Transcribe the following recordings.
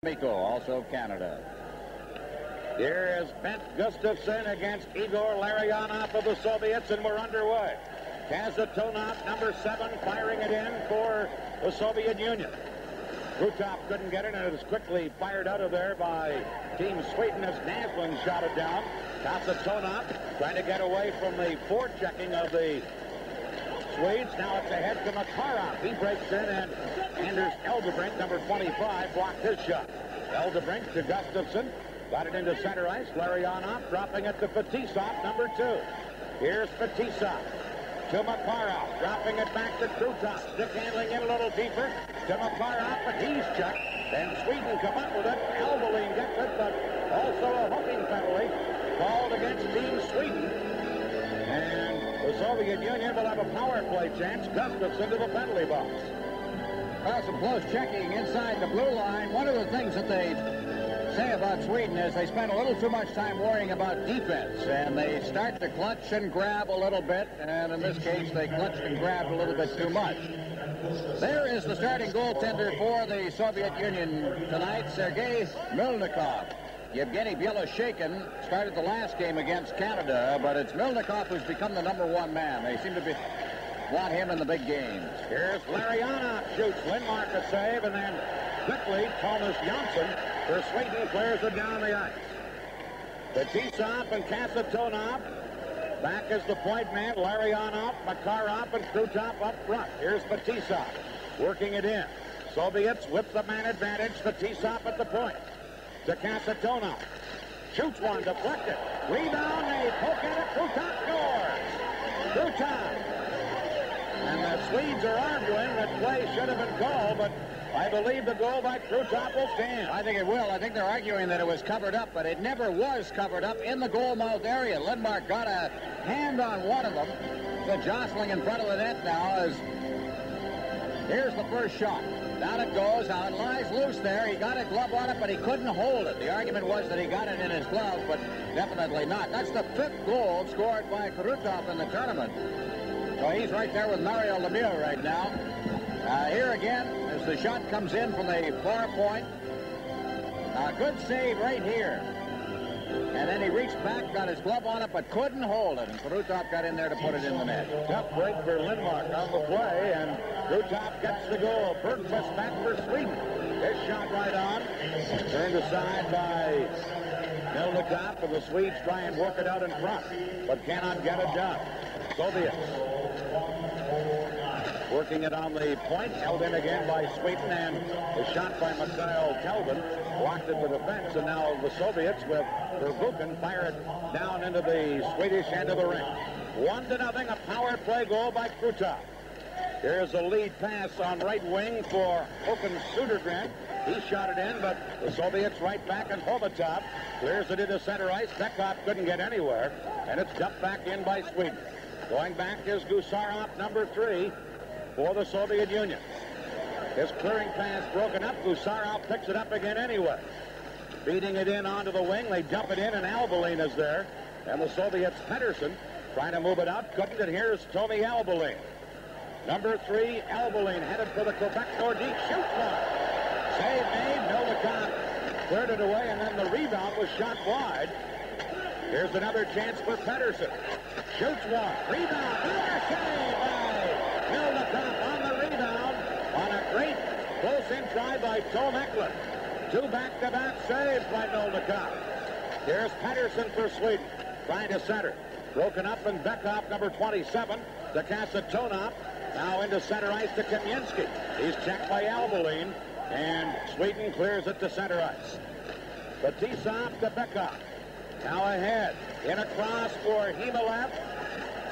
Miko, also Canada. Here is Bent Gustafson against Igor Larionov of the Soviets, and we're underway. Kazatonov, number 7, firing it in for the Soviet Union. Krutov couldn't get it, and it was quickly fired out of there by Team Sweden as Naslund shot it down. Kazatonov trying to get away from the forechecking of the Swedes. Now it's ahead to Makarov. He breaks in, and Anders Eldebrink, number 25, blocked his shot. Eldebrink to Gustafson. Got it into center ice. Larionov dropping it to Fetisov, number 2. Here's Fetisov to Makarov. Dropping it back to Krutov. Stick handling in a little deeper to Makarov, but he's checked. Then Sweden come up with it. Albeline gets it, but also a hooking penalty called against Team Sweden. And the Soviet Union will have a power play chance. Gustafson to the penalty box. Well, some close checking inside the blue line. One of the things that they say about Sweden is they spend a little too much time worrying about defense, and they start to clutch and grab a little bit, and in this case they clutched and grabbed a little bit too much. There is the starting goaltender for the Soviet Union tonight, Sergei Milnikov. Yevgeny Beloshekin started the last game against Canada, but it's Milnikov who's become the number 1 man. They seem to want him in the big games. Here's Larionov, shoots. Lindmark a save, and then quickly Thomas Janssen for Sweden clears it down the ice. Fetisov and Kasatonov back as the point man. Larionov, Makarov, and Krutov up front. Here's Fetisov working it in. Soviets with the man advantage. Fetisov at the point to Kasatonov. Shoots one, deflected. Rebound, they poke at it. Krutov scores. Krutov. And the Swedes are arguing that play should have been called, but I believe the goal by Krutov will stand. I think it will. I think they're arguing that it was covered up, but it never was covered up in the goal mouth area. Lindmark got a hand on one of them. So jostling in front of the net now as here's the first shot. Down it goes. Now it lies loose there. He got a glove on it, but he couldn't hold it. The argument was that he got it in his glove, but definitely not. That's the 5th goal scored by Krutov in the tournament. So he's right there with Mario Lemieux right now. Here again, as the shot comes in from the far point. A good save right here. And then he reached back, got his glove on it, but couldn't hold it. And Krutov got in there to put it in the net. Tough break for Lindmark on the play, and Krutov gets the goal. Bergqvist back for Sweden. His shot right on. Turned aside by Milnikov, and the Swedes try and work it out in front, but cannot get it done. Soviets working it on the point, held in again by Sweden, and the shot by Mikhail Kelvin blocked at the defense, and now the Soviets with Verbuchen fire it down into the Swedish end of the ring. 1-0, a power play goal by Krutov. Here's a lead pass on right wing for Håkan Södergren. He shot it in, but the Soviets right back, and Hovatov clears it into center ice. Bekov couldn't get anywhere, and it's dumped back in by Sweden. Going back is Gusarov, number 3, for the Soviet Union. His clearing pass broken up. Gusarov picks it up again anyway. Beating it in onto the wing. They dump it in, and Albeline is there. And the Soviets, Pedersen, trying to move it out. Couldn't, and here's Tommy Albeline. Number 3, Albeline, headed for the Quebec Nordique. Shoots one. Save made. Milnikov cleared it away, and then the rebound was shot wide. Here's another chance for Pedersen. Shoots one. Rebound. Another save by Milnikov on the rebound on a great close-in try by Tom Eklund. 2 back-to-back saves by Milnikov. Here's Pedersen for Sweden. Trying to center. Broken up, and Bekov, number 27, to Kasatonov. Now into center ice to Kamensky. He's checked by Albeline, and Sweden clears it to center ice. Fetisov to Bekov. Now ahead. In a cross for Himalev.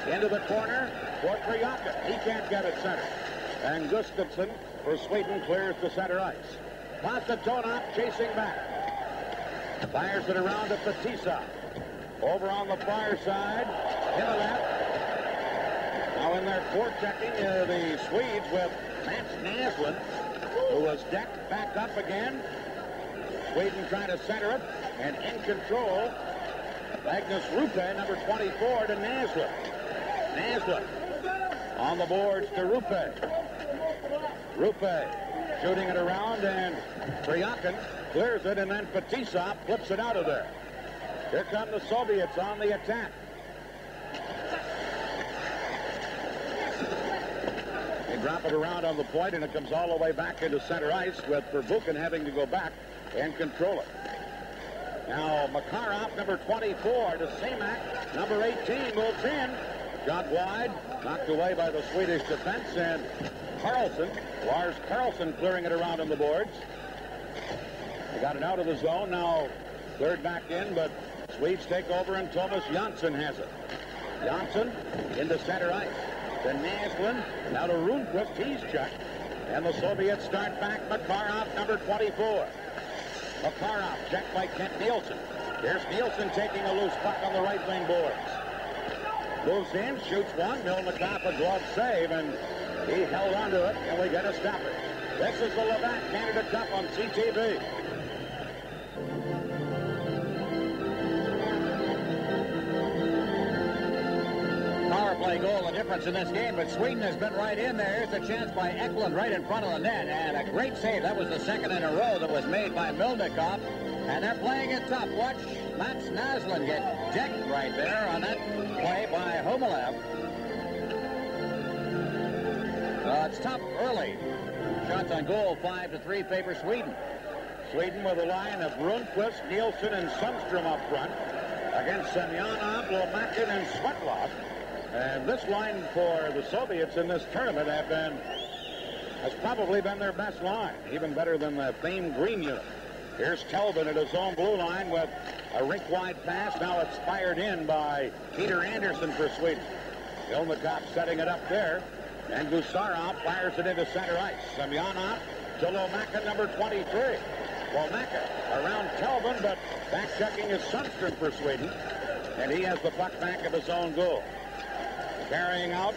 Into the corner for Kryakin. He can't get it center. And Gustafsson for Sweden clears to center ice. Kasatonov chasing back. Fires it around to Fetisov. Over on the far side, Himalev. Now in their forechecking, the Swedes with Mats Naslund, who was decked back up again. Sweden trying to center it, and in control, Magnus Rupe, number 24, to Naslund. Naslund on the boards to Rupe. Rupe shooting it around, and Kryakin clears it, and then Fetisov flips it out of there. Here come the Soviets on the attack. They drop it around on the point, and it comes all the way back into center ice, with Pervukin having to go back and control it. Now Makarov, number 24, to Semak, number 18, moves in. Shot wide, knocked away by the Swedish defense, and Carlson, Lars Carlson, clearing it around on the boards. They got it out of the zone, now cleared back in, but Swedes take over, and Thomas Jansson has it. Jansson into center ice. To Naslund, now to Rundqvist, he's checked. And the Soviets start back. Makarov, number 24. Makarov checked by Kent Nielsen. Here's Nielsen taking a loose puck on the right wing boards. Moves in, shoots one. Milnikov, a glove save, and he held onto it, and we get a stoppage. This is the Levac Canada Cup on CTV. Power play goal, the difference in this game, but Sweden has been right in there. Here's a chance by Eklund right in front of the net, and a great save. That was the second in a row that was made by Milnikov, and they're playing it tough. Watch Mats Naslund get decked right there on that play by Humalev. It's tough early. Shots on goal, 5-3, favor Sweden. Sweden with a line of Rundqvist, Nielsen, and Sundstrom up front against Semyonov, Lomakin, and Svetlov. And this line for the Soviets in this tournament has probably been their best line, even better than the famed green unit. Here's Telvin at his own blue line with a rink-wide pass. Now it's fired in by Peter Anderson for Sweden. Milnikov setting it up there, and Gusarov fires it into center ice. Semyonov to Lomakin, number 23. Lomakin around Telvin, but back-checking is Sundstrom for Sweden, and he has the puck back of his own goal. Carrying out,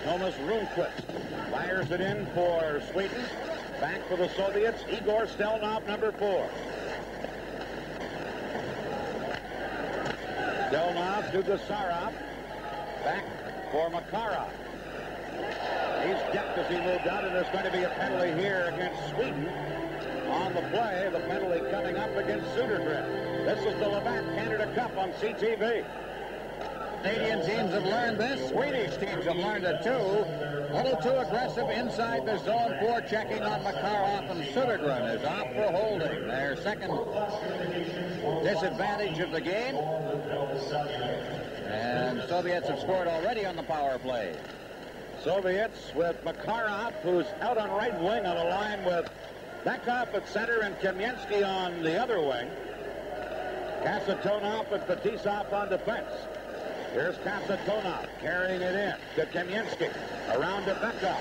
Thomas Rundqvist fires it in for Sweden. Back for the Soviets, Igor Stelnov, number 4. Stelnov to Gusarov. Back for Makarov. He's decked as he moved out, and there's going to be a penalty here against Sweden on the play. The penalty coming up against Södergren. This is the Levac Canada Cup on CTV. Canadian teams have learned this. Swedish teams have learned it too. A little too aggressive inside the zone. Checking on Makarov, and Södergren is off for holding. Their second disadvantage of the game. And Soviets have scored already on the power play. Soviets with Makarov, who's out on right wing on a line with Bekov at center and Kamensky on the other wing. Kasatonov and Fetisov on defense. Here's Kasatonov carrying it in to Kamensky. Around to Bekov.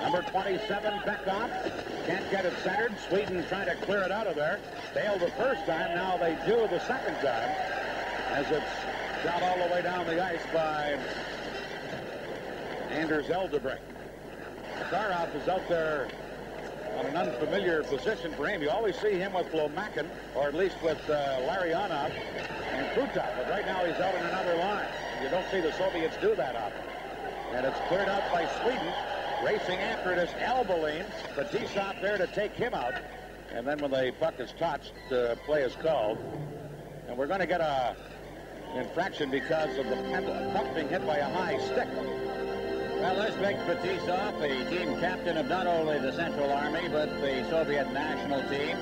Number 27, Bekov. Can't get it centered. Sweden trying to clear it out of there. Failed the first time. Now they do the second time, as it's shot all the way down the ice by Anders Eldebrink. Makarov is out there on an unfamiliar position for him. You always see him with Lomakin, or at least with Larionov and Krutov. But right now he's out on another line. You don't see the Soviets do that often. And it's cleared out by Sweden. Racing after it is Albalin. Fetisov there to take him out. And then when the puck is touched, play is called. And we're going to get an infraction because of the puck being hit by a high stick. Well, there's Big Fetisov, the team captain of not only the Central Army, but the Soviet national team.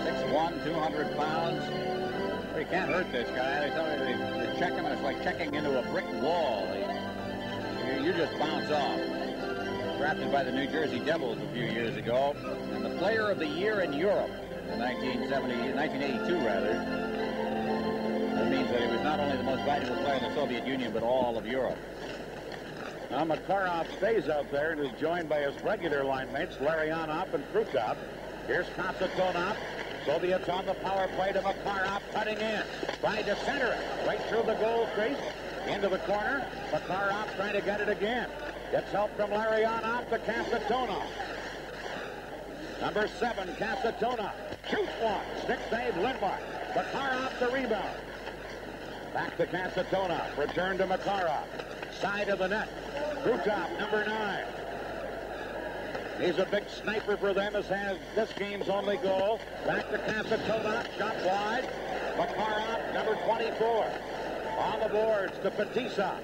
6'1", 200 pounds. Well, you can't hurt this guy. They tell me they check him, and it's like checking into a brick wall. You just bounce off. Drafted by the New Jersey Devils a few years ago, and the player of the year in Europe in 1982, rather. That means that he was not only the most valuable player in the Soviet Union, but all of Europe. Now Makarov stays out there and is joined by his regular line mates, Larionov and Krutov. Here's Kasatonov. Soviets on the power play to Makarov, cutting in. Trying to center it. Right through the goal crease. Into the corner. Makarov trying to get it again. Gets help from Larionov to Kasatonov. Number 7, Kasatonov. Shoots one. Stick save, Lindmark. Makarov the rebound. Back to Kasatonov. Return to Makarov. Side of the net. Krutov, number 9. He's a big sniper for them, as has this game's only goal. Back to Kasatonov, shot wide. Makarov, number 24. On the boards to Petisa.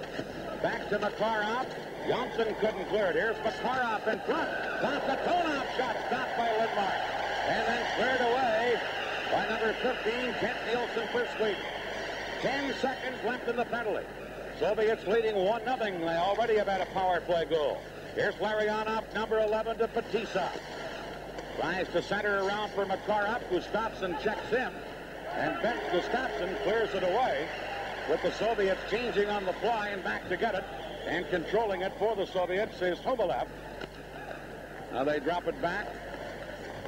Back to Makarov. Johnson couldn't clear it. Here's Makarov in front. Kasatonov shot stopped by Lindmark. And then cleared away by number 15, Kent Nielsen for Sweden. 10 seconds left in the penalty. Soviets leading 1-0. They already have had a power play goal. Here's Larionov, number 11, to Petisa. Tries to center around for Makarov, who stops and checks him. And Ben Gustafsson clears it away, with the Soviets changing on the fly and back to get it. And controlling it for the Soviets is Hovalev. Now they drop it back.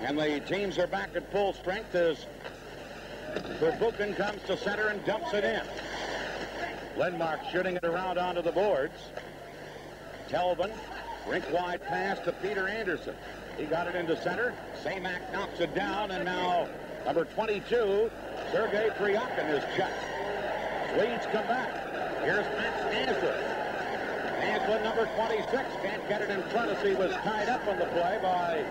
And the teams are back at full strength as Verbuchen comes to center and dumps it in. Lindmark shooting it around onto the boards. Telvin, rink-wide pass to Peter Anderson. He got it into center. Samak knocks it down, and now number 22, Sergei Kryakin is checked. Swedes come back. Here's Max Naslund. Naslund, number 26, can't get it in front as he was tied up on the play by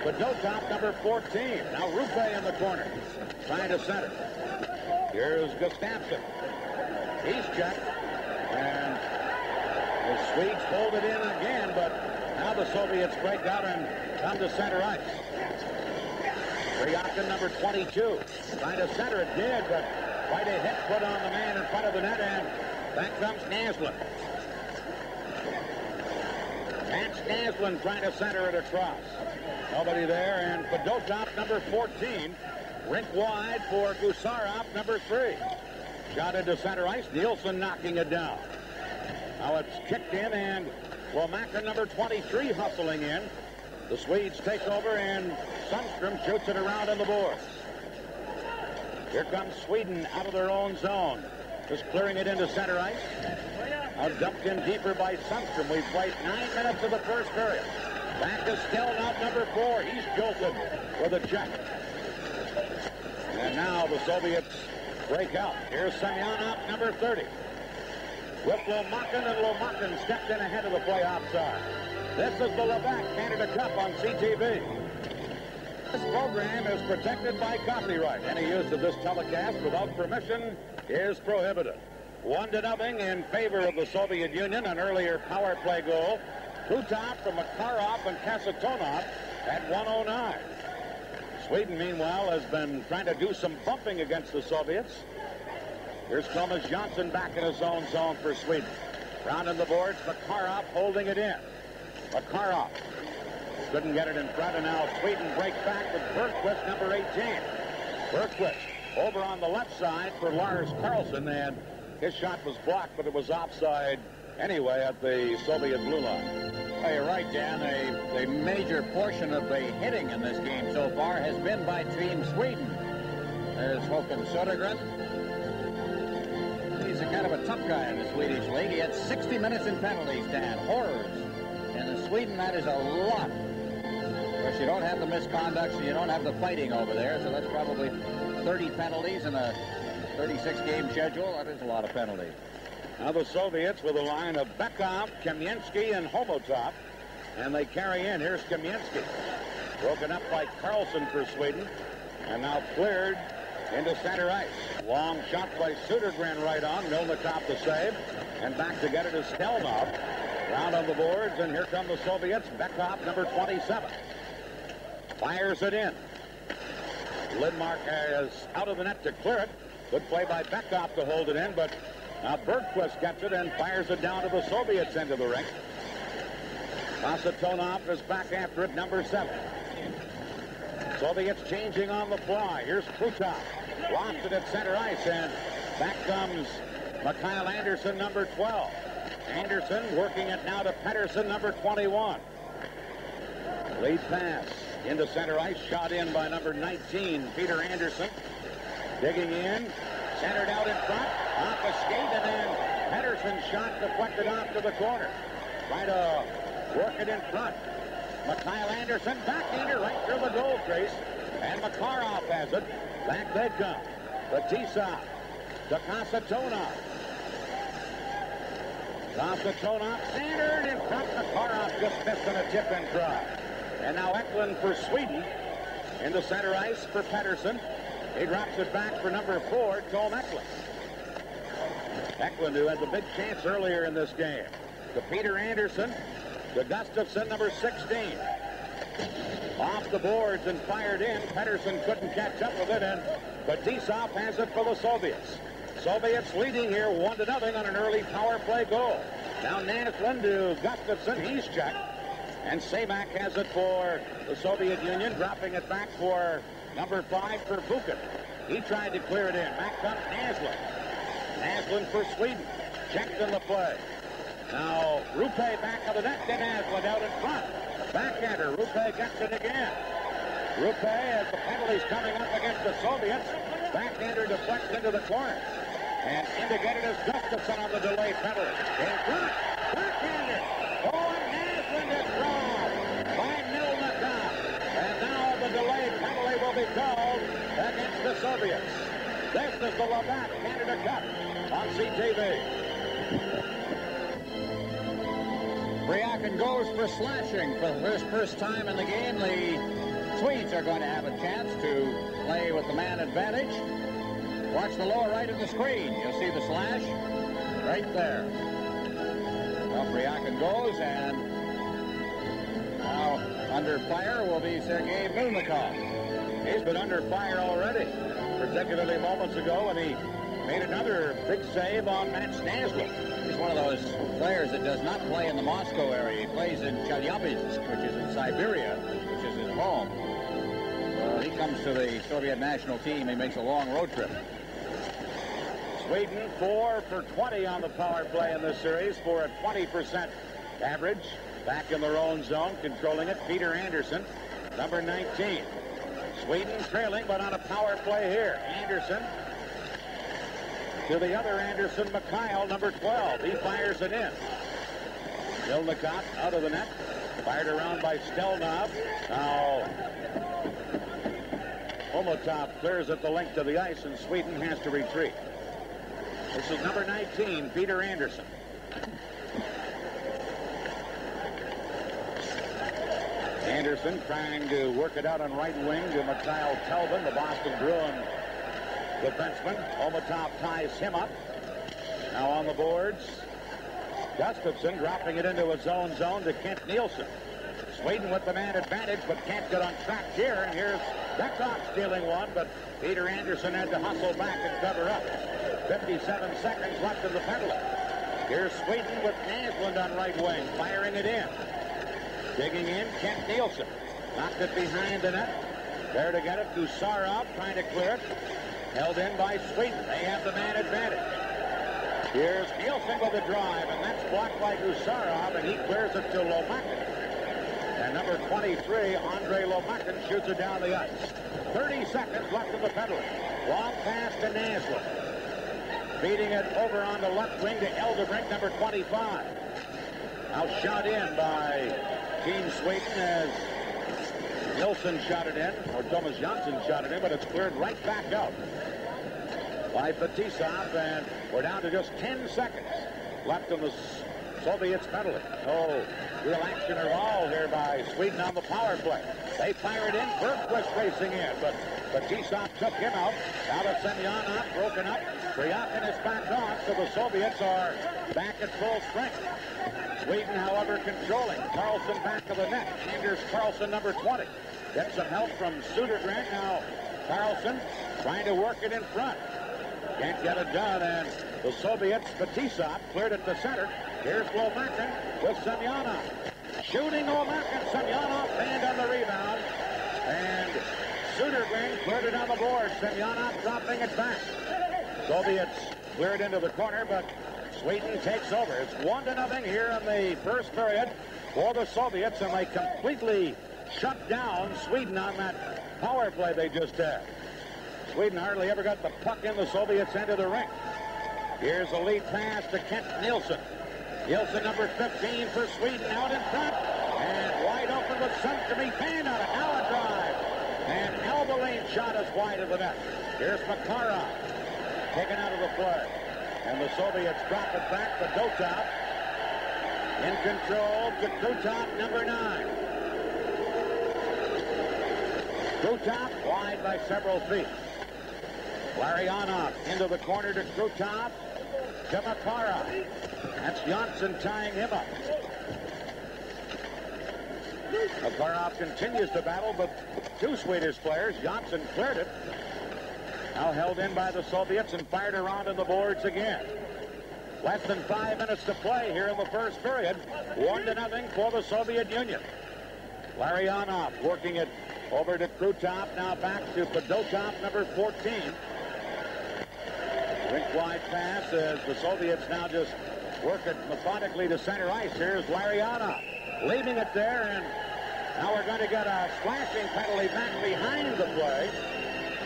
Fedotov, number 14. Now Rupe in the corner, trying to center. Here's Gustafsson. He's checked, and the Swedes hold it in again, but now the Soviets break out and come to center ice. Kryakin, number 22, trying to center it, did, but quite a hit put on the man in front of the net, and back comes Naslund. Max Naslund trying to center it across. Nobody there, and Fedotov, number 14, rink wide for Gusarov, number 3. Shot into center ice, Nielsen knocking it down. Now it's kicked in, and Womack, number 23, hustling in. The Swedes take over, and Sundstrom shoots it around on the boards. Here comes Sweden out of their own zone. Just clearing it into center ice. Now dumped in deeper by Sundstrom. We've played 9 minutes of the first period. Back to Stelnov, number 4. He's jolted with a check. And now the Soviets break out. Here's Semyonov, number 30. With Lomakin, and Lomakin stepped in ahead of the play offside. This is the Levac Canada Cup on CTV. This program is protected by copyright. Any use of this telecast without permission is prohibited. 1-0 in favor of the Soviet Union. An earlier power play goal. Krutov from Makarov and Kasatonov at 1:09. Sweden, meanwhile, has been trying to do some bumping against the Soviets. Here's Thomas Johnson back in his own zone for Sweden. Round in the boards, Makarov holding it in. Makarov couldn't get it in front, and now Sweden breaks back with Bergqvist, number 18. Bergqvist over on the left side for Lars Carlson, and his shot was blocked, but it was offside anyway at the Soviet blue line. Well, you're right, Dan. A major portion of the hitting in this game so far has been by Team Sweden. There's Håkan Södergren. He's a kind of a tough guy in the Swedish league. He had 60 minutes in penalties, Dan. Horrors. And in Sweden, that is a lot. Of course, you don't have the misconducts and you don't have the fighting over there, so that's probably 30 penalties in a 36-game schedule. That is a lot of penalties. Now the Soviets with a line of Bekov, Kamensky, and Homotov. And they carry in. Here's Kamensky. Broken up by Carlson for Sweden. And now cleared into center ice. Long shot by Södergren right on. Milnikov the save. And back to get it is Stelnov. Round on the boards, and here come the Soviets. Bekov, number 27. Fires it in. Lindmark is out of the net to clear it. Good play by Bekov to hold it in, but now Bergqvist gets it and fires it down to the Soviets' end of the rink. Kasatonov is back after it, number 7. Soviets changing on the fly. Here's Krutov. Lost it at center ice, and back comes Mikhail Anderson, number 12. Anderson working it now to Pettersson, number 21. Lead pass into center ice, shot in by number 19, Peter Anderson. Digging in, centered out in front, off a skate, and then Pettersson's shot deflected off to the corner. Trying to work it in front. Mikhail Anderson, backhander right through the goal crease, and Makarov has it. Back they come. Petisa to Kasatonov. Kasatonov centered in front. Makarov just missed on a tip and try. And now Eklund for Sweden. Into center ice for Pettersson. He drops it back for number 4, Tom Eklund. Eklund, who has a big chance earlier in this game. To Peter Anderson. To Gustafsson, number 16. Off the boards and fired in. Pettersson couldn't catch up with it, and Fetisov has it for the Soviets. Soviets leading here 1-0 on an early power play goal. Now Naslund to Gustafsson. He's checked. And Samak has it for the Soviet Union, dropping it back for number 5 for Buchan. He tried to clear it in. Back comes Naslund. Naslund for Sweden. Checked in the play. Now Rupe back of the net to Naslund out in front. Backhander. Rupe gets it again. Rupe, as the penalties coming up against the Soviets, backhander deflects into the corner. And indicated as Gustafsson on the delay penalty. In front. Backhander. Oh, and Naslund is robbed by Milnikov. And now the delay penalty will be called against the Soviets. This is the Labatt Canada Cup on CTV. Bryakin goes for slashing for the first time in the game. The Swedes are going to have a chance to play with the man advantage. Watch the lower right of the screen. You'll see the slash right there. Well, Bryakin goes, and now under fire will be Sergei Milnikov. He's been under fire already, particularly moments ago when he made another big save on Matt Naslund. He's one of those players that does not play in the Moscow area. He plays in Chelyabinsk, which is in Siberia, which is his home. So he comes to the Soviet national team. He makes a long road trip. Sweden 4 for 20 on the power play in this series for a 20% average. Back in their own zone, controlling it, Peter Anderson, number 19. Sweden trailing, but on a power play here. Anderson to the other Anderson, Mikhail, number 12. He fires it in. Milnikov out of the net. Fired around by Stelnov. Now Omotov clears at the length of the ice, and Sweden has to retreat. This is number 19, Peter Anderson. Anderson trying to work it out on right wing to Mikhail Telvin, the Boston Bruin defenseman. Omotov ties him up. Now on the boards, Gustafsson dropping it into a zone to Kent Nielsen. Sweden with the man advantage, but can't get on track here. And here's Beckhoff stealing one, but Peter Anderson had to hustle back and cover up. 57 seconds left in the penalty. Here's Sweden with Naslund on right wing, firing it in. Digging in, Kent Nielsen. Knocked it behind the net. There to get it, Gusarov trying to clear it. Held in by Sweden. They have the man advantage. Here's Nielsen with a drive, and that's blocked by Gusarov, and he clears it to Lomakin. And number 23, Andre Lomakin, shoots it down the ice. 30 seconds left in the penalty. Long pass to Naslund. Beating it over on the left wing to Eldebrink, number 25. Now shot in by Team Sweden as Nilsson shot it in, or Thomas Johnson shot it in, but it's cleared right back out by Fetisov, and we're down to just 10 seconds left in the Soviets penalty. No real action at all here by Sweden on the power play. They fire it in. Bergquist racing in, but Fetisov took him out. Now to Semyonov, broken up. Bryakin is back on, so the Soviets are back at full strength. Sweden, however, controlling. Carlson back of the net. Anders Carlson, number 20. Gets some help from Sudergren. Now Carlson trying to work it in front. Can't get it done, and the Soviets, Fetisov, cleared it to center. Here's Lomakin with Semyonov. Shooting Lomakin. Semyonov banned on the rebound. And Sudergren cleared it on the board. Semyonov dropping it back. Soviets cleared into the corner, but Sweden takes over. It's 1-0 here in the first period for the Soviets, and they completely shut down Sweden on that power play they just had. Sweden hardly ever got the puck in the Soviets' end of the rink. Here's a lead pass to Kent Nielsen. Nielsen, number 15 for Sweden, out in front. And wide open with Sunderby. Banned on it. Now a drive. And Albalane shot is wide of the net. Here's Makarov. Taken out of the play. And the Soviets drop it back to Dotov. In control to Krutov, number 9. Krutov wide by several feet. Larionov into the corner to Krutov. To Makarov. That's Johnson tying him up. Makarov continues to battle, but two Swedish players. Johnson cleared it. Now held in by the Soviets and fired around on the boards again. Less than 5 minutes to play here in the first period. 1-0 for the Soviet Union. Larionov working it over to Krutov. Now back to Fedotov, number 14. Rink-wide pass as the Soviets now just work it methodically to center ice. Here's Larionov leaving it there, and now we're going to get a splashing penalty back behind the play.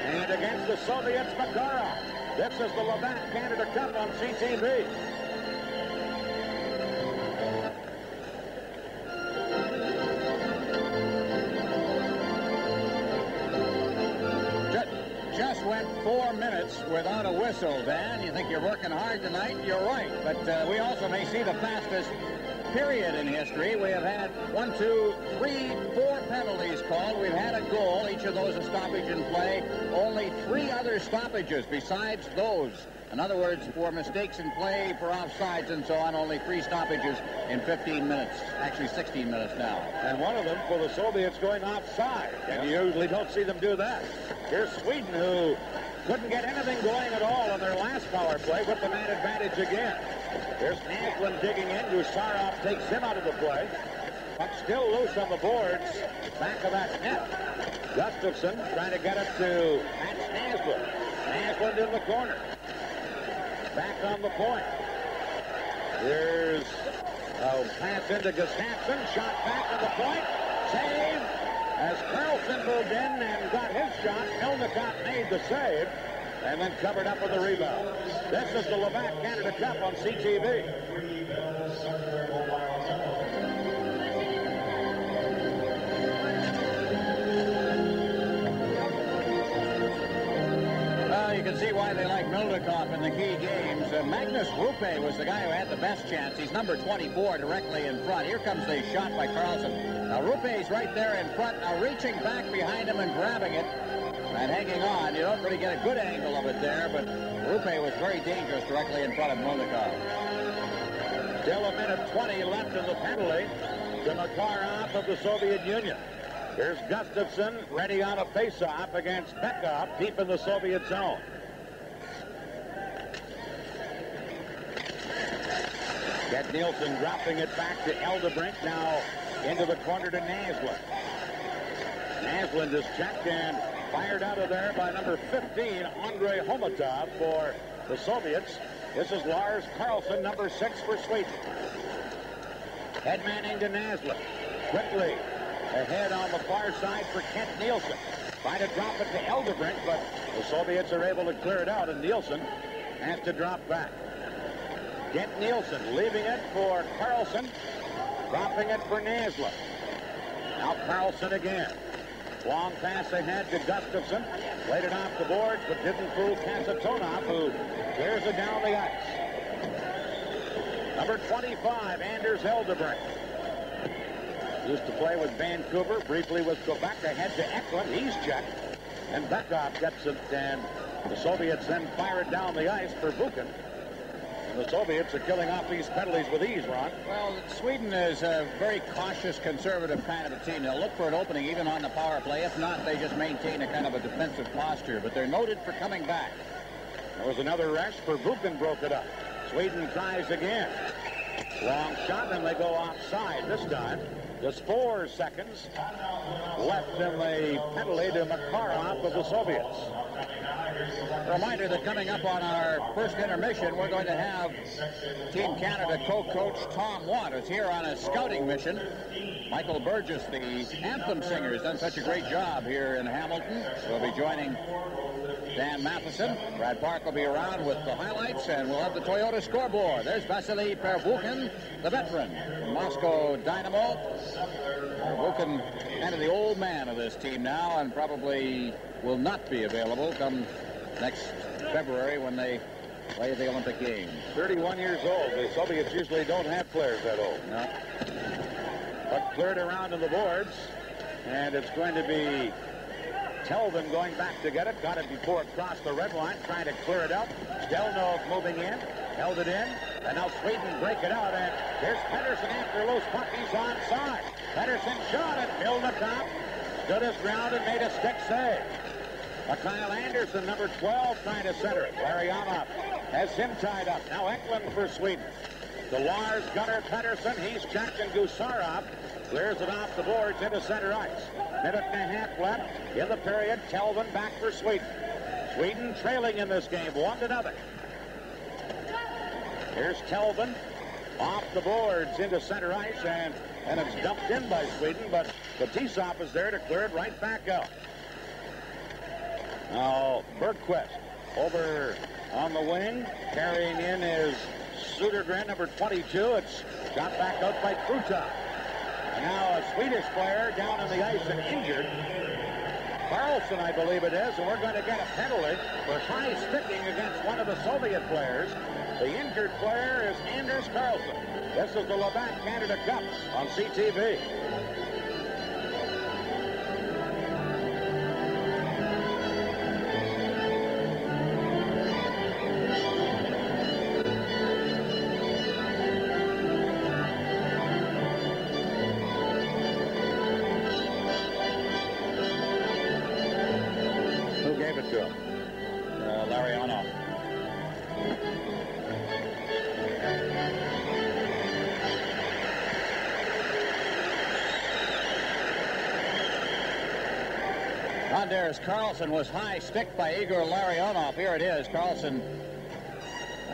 And against the Soviets, Makarov. This is the Labatt Canada Cup on CTV. Just went 4 minutes without a whistle, Dan. You think you're working hard tonight? You're right. But we also may see the fastest period in history. We have had 1, 2, 3, 4 penalties called. We've had a goal. Each of those a stoppage in play. Only 3 other stoppages besides those. In other words, for mistakes in play, for offsides and so on, only 3 stoppages in 15 minutes. Actually, 16 minutes now. And one of them for the Soviets going offside. And you usually don't see them do that. Here's Sweden, who couldn't get anything going at all on their last power play with the man advantage again. There's Naslund digging in. Gusarov takes him out of the play. But still loose on the boards. Back of that net. Gustafsson trying to get it to Mats Naslund. Naslund in the corner. Back on the point. Here's a pass into Gustafsson. Shot back on the point. Save. As Carlson moved in and got his shot, Milnicott made the save and then covered up with the rebound. This is the Labatt Canada Cup on CTV. Well, you can see why they like Milnikov in the key games. Magnus Rupe was the guy who had the best chance. He's number 24 directly in front. Here comes the shot by Carlson. Now, Rupe's right there in front, now reaching back behind him and grabbing it and hanging on. You don't really get a good angle of it there, but Rupe was very dangerous directly in front of Milnikov. Still 1:20 left in the penalty to Makarov of the Soviet Union. Here's Gustafsson ready on a face-off against Bekov deep in the Soviet zone. Get Nielsen dropping it back to Eldebrink. Now into the corner to Naslund. Naslund is checked and fired out of there by number 15, Andrei Homatov for the Soviets. This is Lars Carlson, number 6 for Sweden. Head manning to Naslund. Quickly ahead on the far side for Kent Nielsen. Trying to drop it to Eldebrink, but the Soviets are able to clear it out, and Nielsen has to drop back. Kent Nielsen leaving it for Carlson. Dropping it for Naslund. Now Carlson again. Long pass ahead to Gustafsson. Played it off the boards, but didn't fool Kasatonov, who clears it down the ice. Number 25, Anders Eldebrink. Used to play with Vancouver, briefly with Quebec. Ahead to Eklund. He's checked. And Bekov gets it, and the Soviets then fire it down the ice for Vukin. The Soviets are killing off these penalties with ease, Ron. Well, Sweden is a very cautious, conservative kind of a team. They'll look for an opening even on the power play. If not, they just maintain a kind of a defensive posture. But they're noted for coming back. There was another rush for Vukin, broke it up. Sweden tries again. Long shot, and they go offside this time. Just 4 seconds left in the penalty to Makarov of the Soviets. Reminder that coming up on our first intermission, we're going to have Team Canada co-coach Tom Watt is here on a scouting mission. Michael Burgess, the anthem singer, has done such a great job here in Hamilton. We'll be joining Dan Matheson. Brad Park will be around with the highlights, and we'll have the Toyota scoreboard. There's Vasily Pervukin, the veteran from Moscow Dynamo. Pervukin, kind of the old man of this team now, and probably will not be available come next February when they play the Olympic Games. 31 years old. The Soviets usually don't have players that old. No. But cleared around on the boards, and it's going to be Telvin going back to get it. Got it before it crossed the red line. Trying to clear it out. Stelnov moving in. Held it in. And now Sweden break it out. And here's Pettersson after loose puck. He's onside. Pettersson shot it. Milnicop stood his ground and made a stick save. Kyle Anderson, number 12, trying to center it. Larionov has him tied up. Now Eklund for Sweden. To Lars, Gunnar, Pettersson. He's checked, and Gusarov clears it off the boards into center ice. Minute and a half left in the period. Telvin back for Sweden. Sweden trailing in this game 1-0. Here's Telvin off the boards into center ice, and it's dumped in by Sweden, but Fetisov is there to clear it right back out. Now Bergquist over on the wing. Carrying in is Södergren, number 22. It's shot back out by Krutov. Now a Swedish player down on the ice and injured. Carlson, I believe it is, and we're going to get a penalty for high sticking against one of the Soviet players. The injured player is Anders Carlson. This is the Labatt Canada Cup on CTV. Who gave it to him? Larionov. Anders Carlson was high stick by Igor Larionov. Here it is. Carlson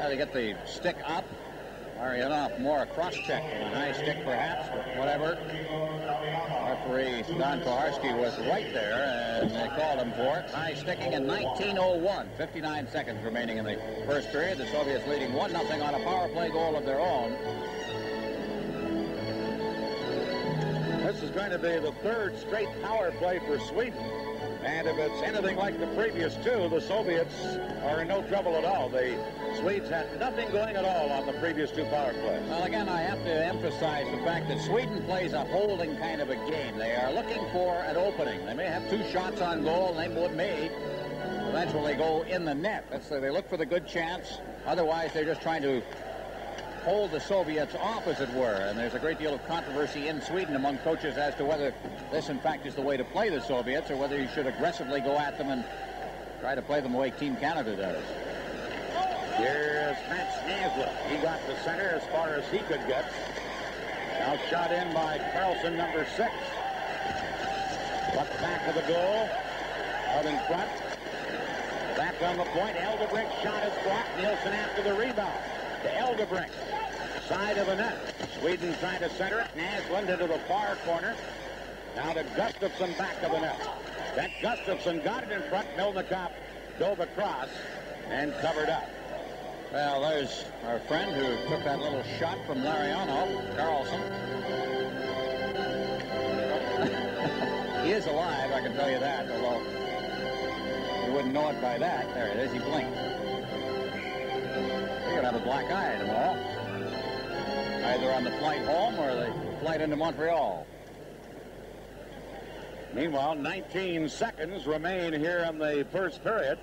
to get the stick up. Larionov more a cross-check than a high stick perhaps, but whatever. Referee Don Koharski was right there, and they called him for it. High sticking in 19:01. 59 seconds remaining in the first period. The Soviets leading 1-0 on a power play goal of their own. This is going to be the third straight power play for Sweden. And if it's anything like the previous two, the Soviets are in no trouble at all. The Swedes had nothing going at all on the previous two power plays. Well, again, I have to emphasize the fact that Sweden plays a holding kind of a game. They are looking for an opening. They may have two shots on goal, and they may eventually go in the net. They look for the good chance. Otherwise, they're just trying to hold the Soviets off, as it were. And there's a great deal of controversy in Sweden among coaches as to whether this, in fact, is the way to play the Soviets, or whether you should aggressively go at them and try to play them the way Team Canada does. Here's Matt Snaslin. He got the center as far as he could get. Now shot in by Carlson, number 6. Puck back of the goal. Out in front. Back on the point. Eldebrink shot is blocked. Nielsen after the rebound. To Eldebrink. Side of the net. Sweden trying to center it. Naslund into the far corner. Now to Gustafsson back of the net. That Gustafsson got it in front. Milnicop dove across and covered up. Well, there's our friend who took that little shot from Larionov, Carlson. He is alive, I can tell you that, although you wouldn't know it by that. There it is, he blinked. You're going to have a black eye tomorrow. Either on the flight home or the flight into Montreal. Meanwhile, 19 seconds remain here in the first period.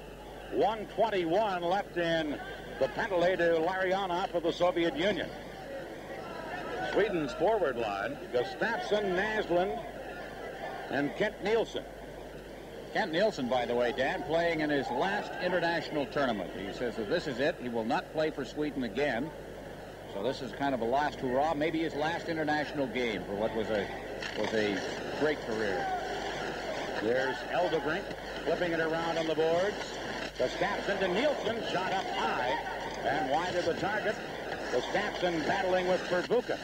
1:21 left in the penalty to Larionov of the Soviet Union. Sweden's forward line, Gustafsson, Naslund, and Kent Nielsen. Kent Nielsen, by the way, Dan, playing in his last international tournament. He says that this is it. He will not play for Sweden again. So this is kind of a last hurrah, maybe his last international game for what was a great career. There's Eldebrink flipping it around on the boards. Gustafsson to Nielsen, shot up high and wide of the target. Gustafsson battling with Verbuchen.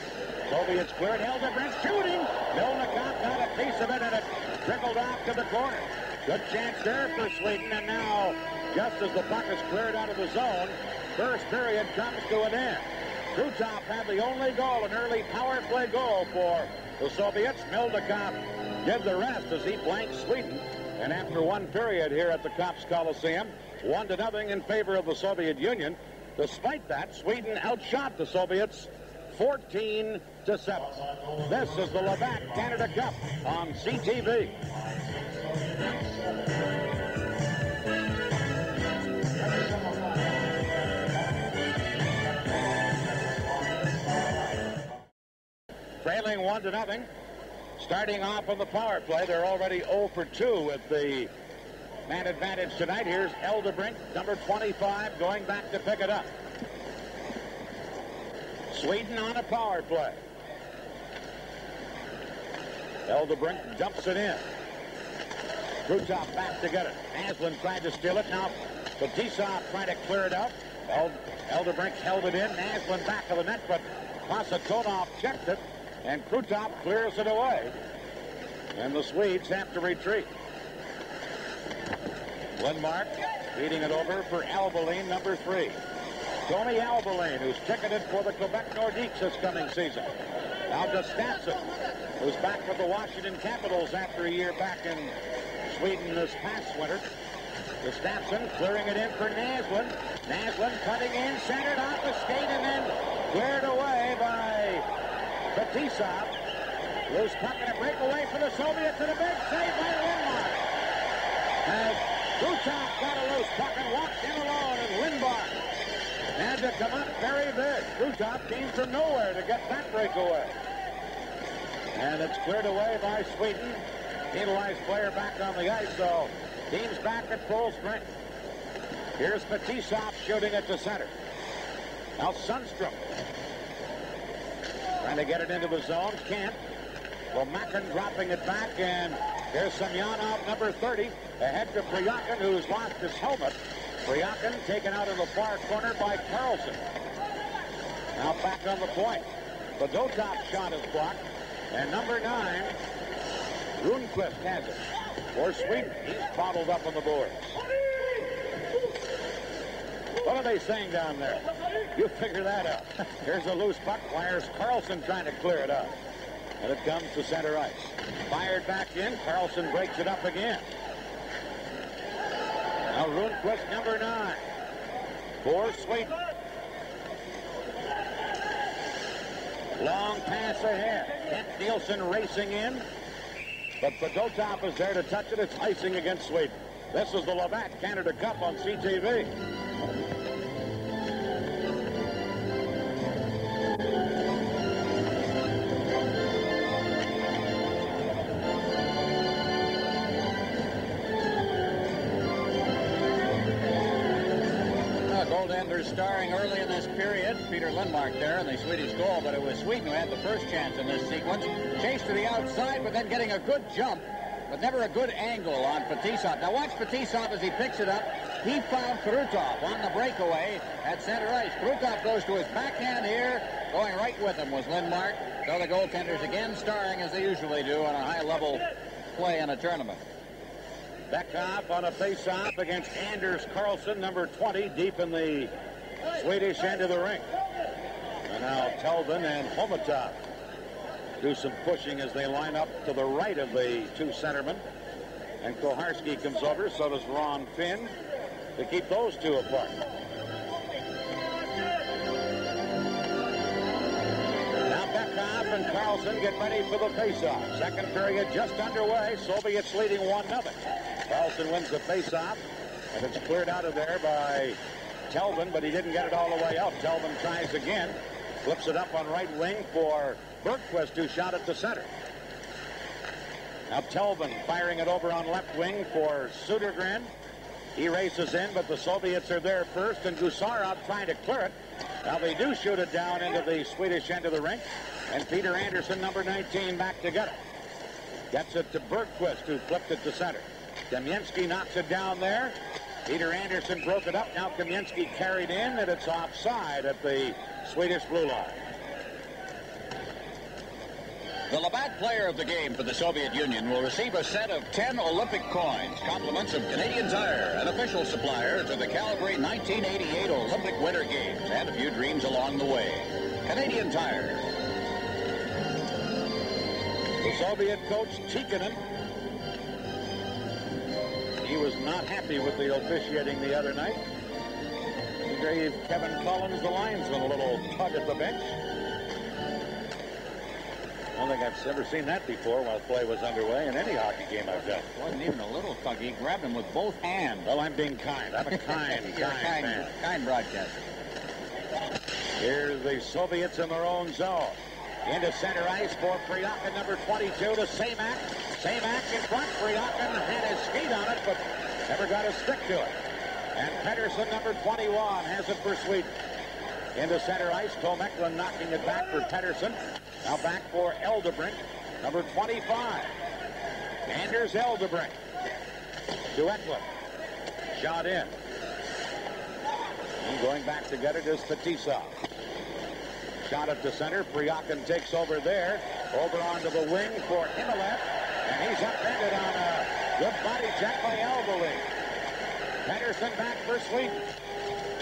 Soviets cleared. Eldebrink shooting. Milnicop got a piece of it, and it trickled off to the corner. Good chance there for Sweden, and now, just as the puck is cleared out of the zone, first period comes to an end. Krutov had the only goal, an early power play goal for the Soviets. Milnicop did the rest as he blanked Sweden. And after one period here at the Kops Coliseum, 1-0 in favor of the Soviet Union. Despite that, Sweden outshot the Soviets 14-7. This is the Labatt Canada Cup on CTV. trailing 1-0. Starting off on the power play, they're already 0 for 2 with the man advantage tonight. Here's Eldebrink, number 25, going back to pick it up. Sweden on a power play. Eldebrink dumps it in. Krutov back to get it. Naslund tried to steal it. Now Fetisov trying to clear it out. Eldebrink held it in. Naslund back of the net, but Pasatonov checked it, and Krutov clears it away. And the Swedes have to retreat. Lindmark feeding it over for Albeline, number 3. Tony Albeline, who's ticketed for the Quebec Nordiques this coming season. Now Gustafsson, who's back with the Washington Capitals after a year back in Sweden this past winter. Gustafsson clearing it in for Naslund. Naslund cutting in, centered off the skate, and then cleared away by Fetisov. Loose puck and a breakaway for the Soviets, and a big save by Lindmark. As Krutov got a loose puck and walked in alone, and Lindmark had to come up very big. Krutov came from nowhere to get that breakaway. And it's cleared away by Sweden. Penalized player back on the ice, so team's back at full strength. Here's Fetisov shooting it to center. Now Sundstrom trying to get it into the zone. Can't. Lomakin dropping it back, and there's Semyonov, number 30, ahead to Priyakin, who's lost his helmet. Priyakin taken out in the far corner by Carlson. Now back on the point. The Dotop shot is blocked, and number 9, Rundqvist has it. For Sweden, he's bottled up on the boards. What are they saying down there? You figure that out. Here's a loose puck. Wires Carlson trying to clear it up. And it comes to center ice. Fired back in. Carlson breaks it up again. Now Rundqvist, number 9. For Sweden. Long pass ahead. Kent Nielsen racing in. But Fedotov is there to touch it. It's icing against Sweden. This is the Labatt Canada Cup on CTV. Goaltenders starring early in this period. Peter Lindmark there in the Swedish goal, but it was Sweden who had the first chance in this sequence. Chased to the outside, but then getting a good jump, but never a good angle on Fetisov. Now watch Fetisov as he picks it up. He found Krutov on the breakaway at center ice. Krutov goes to his backhand here. Going right with him was Lindmark. So the goaltenders again starring as they usually do on a high-level play in a tournament. Beckhoff on a face-off against Anders Carlson, number 20, deep in the Swedish end of the rink. And now Telvin and Homatov do some pushing as they line up to the right of the two centermen. And Koharski comes over, so does Ron Finn, to keep those two apart. Now Beckhoff and Carlson get ready for the face-off. Second period just underway. Soviets leading 1-0. Carlson wins the face-off, and it's cleared out of there by Telvin, but he didn't get it all the way out. Telvin tries again, flips it up on right wing for Bergquist, who shot it to center. Now Telvin firing it over on left wing for Sudergren. He races in, but the Soviets are there first, and Gusarov trying to clear it. Now they do shoot it down into the Swedish end of the rink, and Peter Anderson, number 19, back to get it. Gets it to Bergquist, who flipped it to center. Kamensky knocks it down there. Peter Anderson broke it up. Now Kamensky carried in, and it's offside at the Swedish blue line. The Labatt player of the game for the Soviet Union will receive a set of 10 Olympic coins, compliments of Canadian Tire, an official supplier to the Calgary 1988 Olympic Winter Games, and a few dreams along the way. Canadian Tire. The Soviet coach, Tikkanen, he was not happy with the officiating the other night. He gave Kevin Collins, the linesman, a little tug at the bench. I don't think I've ever seen that before while play was underway in any hockey game I've done. It wasn't even a little tug. He grabbed him with both hands. Well, I'm being kind. I'm a kind man. Kind broadcaster. Here's the Soviets in their own zone. Into center ice for Priakin, number 22, to Samak. Samak in front. Priakin had his feet on it, but never got a stick to it. And Pettersson, number 21, has it for Sweden. Into center ice, Tomekland knocking it back for Pettersson. Now back for Eldebrink, number 25. Anders Eldebrink to Eklund. Shot in. And going back to get it is Fetisov. Shot it to center. Priakin takes over there. Over onto the wing for Himmelev. And he's upended on a good body check by Albolin. Pettersson back for Sweden.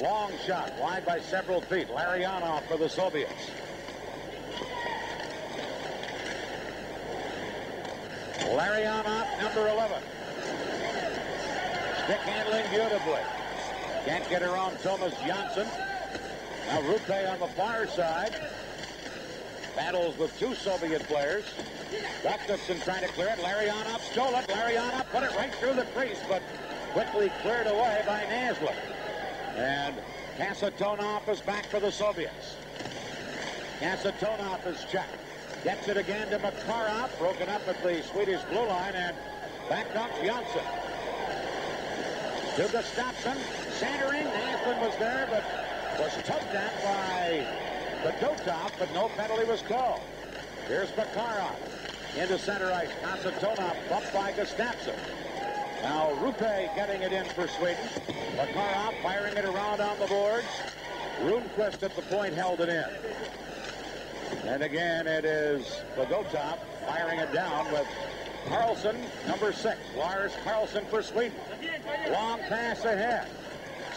Long shot, wide by several feet. Larionov for the Soviets. Larionov, number 11. Stick handling beautifully. Can't get around Thomas Janssen. Now Rupe on the far side. Battles with two Soviet players. Gustafsson trying to clear it. Larionov stole it. Larionov put it right through the crease, but quickly cleared away by Naslund. And Kasatonov is back for the Soviets. Kasatonov is checked. Gets it again to Makarov. Broken up at the Swedish blue line, and back comes Janssen. To Gustafsson. Centering. Naslund was there, but was tugged at by Fedotov, but no penalty was called. Here's Makarov. Into center ice. Kasatonov bumped by Gustafsson. Now Rupe getting it in for Sweden. Makarov firing it around on the boards. Rundqvist at the point held it in. And again it is Fedotov firing it down with Carlson, number 6. Lars Carlson for Sweden. Long pass ahead.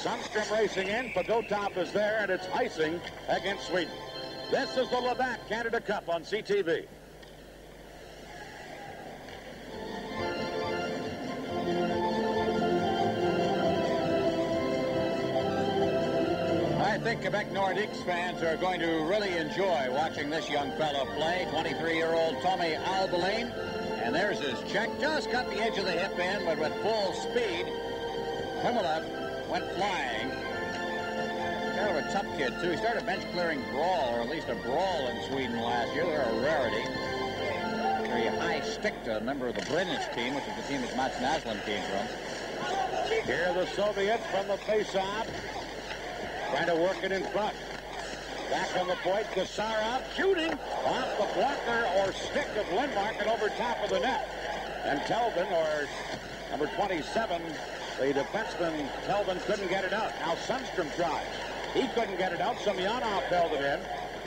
Sundstrom racing in. Fedotov is there, and it's icing against Sweden. This is the Labatt Canada Cup on CTV. I think Quebec Nordiques fans are going to really enjoy watching this young fellow play. 23-year-old Tommy Albolin. And there's his check. Just cut the edge of the hip in, but with full speed. Himmelev went flying. Kind of a tough kid, too. He started a bench-clearing brawl, or at least a brawl in Sweden last year. They're a rarity. Very high stick to a member of the British team, which is the team that Mats Naslund came from. Here are the Soviets from the face-off. Trying to work it in front. Back on the point, Kasarov shooting off the blocker or stick of Lindmark and over top of the net. And Telvin, or number 27, the defenseman, Telvin couldn't get it out. Now Sundstrom tries. He couldn't get it out. Semyonov held it in.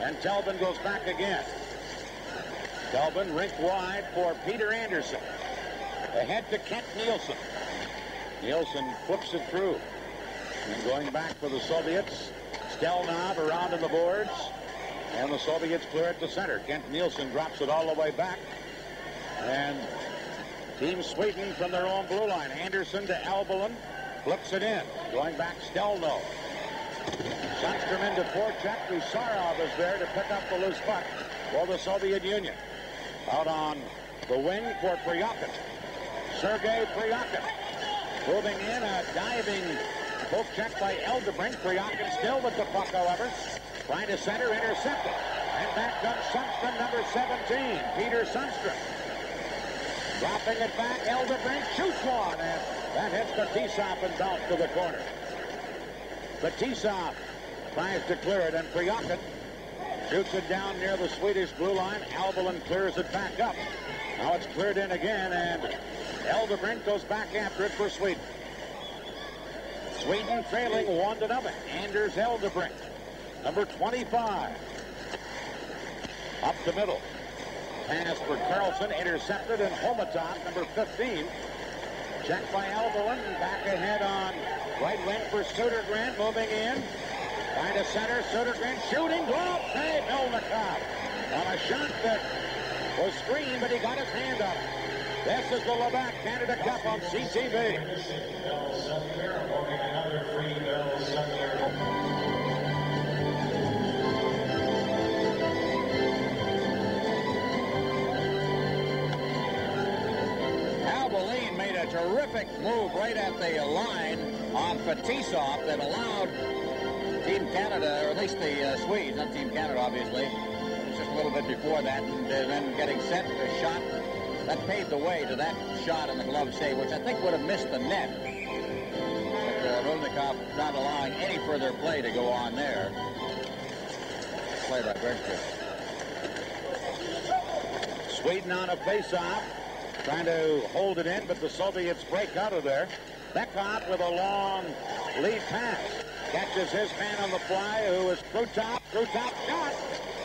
And Telvin goes back again. Telvin rink wide for Peter Anderson. Ahead to Kent Nielsen. Nielsen flips it through. And going back for the Soviets, Stelnov around in the boards, and the Soviets clear it to center. Kent Nielsen drops it all the way back, and Team Sweden from their own blue line. Anderson to Albolin, flips it in. Going back, Stelno. Sundstrom into forecheck. Usarov is there to pick up the loose puck for the Soviet Union. Out on the wing for Priakin. Sergei Priakin. Moving in, a diving poke check by Eldebrink. Priakin still with the puck, however. Trying to center, intercepted. And back comes Sundstrom, number 17, Peter Sundstrom. Dropping it back, Eldebrink shoots one, and that hits Fetisov and bounced to the corner. Fetisov tries to clear it, and Priakin shoots it down near the Swedish blue line. Albolin clears it back up. Now it's cleared in again, and Eldebrink goes back after it for Sweden. Sweden trailing 1-0. Anders Eldebrink, number 25. Up the middle. Pass for Carlson, intercepted, and Homatov, number 15. Checked by Albolin, back ahead on right wing for Södergren, moving in. Trying to center, Södergren shooting, glove, save, Melnikov. On a shot that was screened, but he got his hand up. This is the Labatt Canada Cup on CTV. Albolin made a terrific move right at the line on Fetisov that allowed Team Canada, or at least the Swedes, not Team Canada, obviously. It's just little bit before that, and then getting set a shot that paved the way to that shot in the glove save, which I think would have missed the net. But Rudnikov not allowing any further play to go on there. Play by Bergqvist. Sweden on a face-off, trying to hold it in, but the Soviets break out of there. Beckhoff with a long lead pass. Catches his man on the fly, who is Krutov. Krutov shot.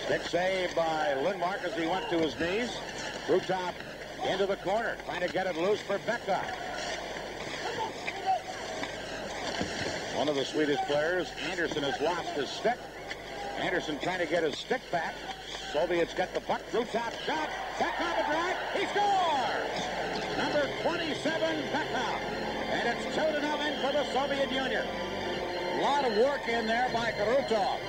Stick save by Lindmark as he went to his knees. Krutov into the corner, trying to get it loose for Beckhoff. One of the Swedish players, Anderson, has lost his stick. Anderson trying to get his stick back. Soviets get the puck. Krutov shot. Beckhoff a drive. He scores! Number 27, Beckhoff. And it's 2-0 for the Soviet Union. A lot of work in there by Krutov.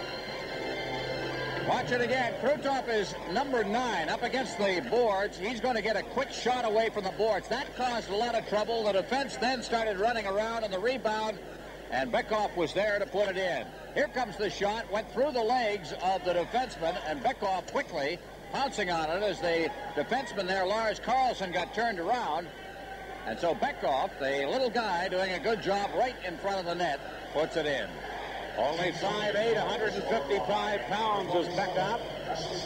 Watch it again. Krutov is number 9 up against the boards. He's going to get a quick shot away from the boards. That caused a lot of trouble. The defense then started running around on the rebound, and Beckhoff was there to put it in. Here comes the shot. Went through the legs of the defenseman, and Beckhoff quickly pouncing on it as the defenseman there, Lars Carlson, got turned around. And so Beckhoff, the little guy doing a good job right in front of the net, puts it in. Only 5'8", 155 pounds is Beckhoff,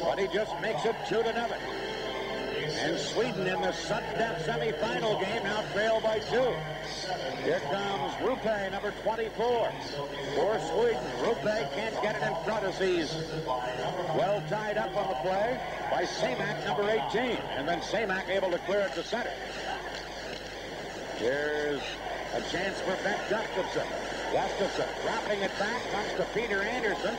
but he just makes it 2-0. And Sweden in the sudden death semifinal game now trail by 2. Here comes Rupe, number 24. For Sweden, Rupe can't get it in front as he's well tied up on the play by Semak, number 18. And then Semak able to clear it to center. Here's a chance for Ben Gustafsson. Gustafsson dropping it back, comes to Peter Anderson.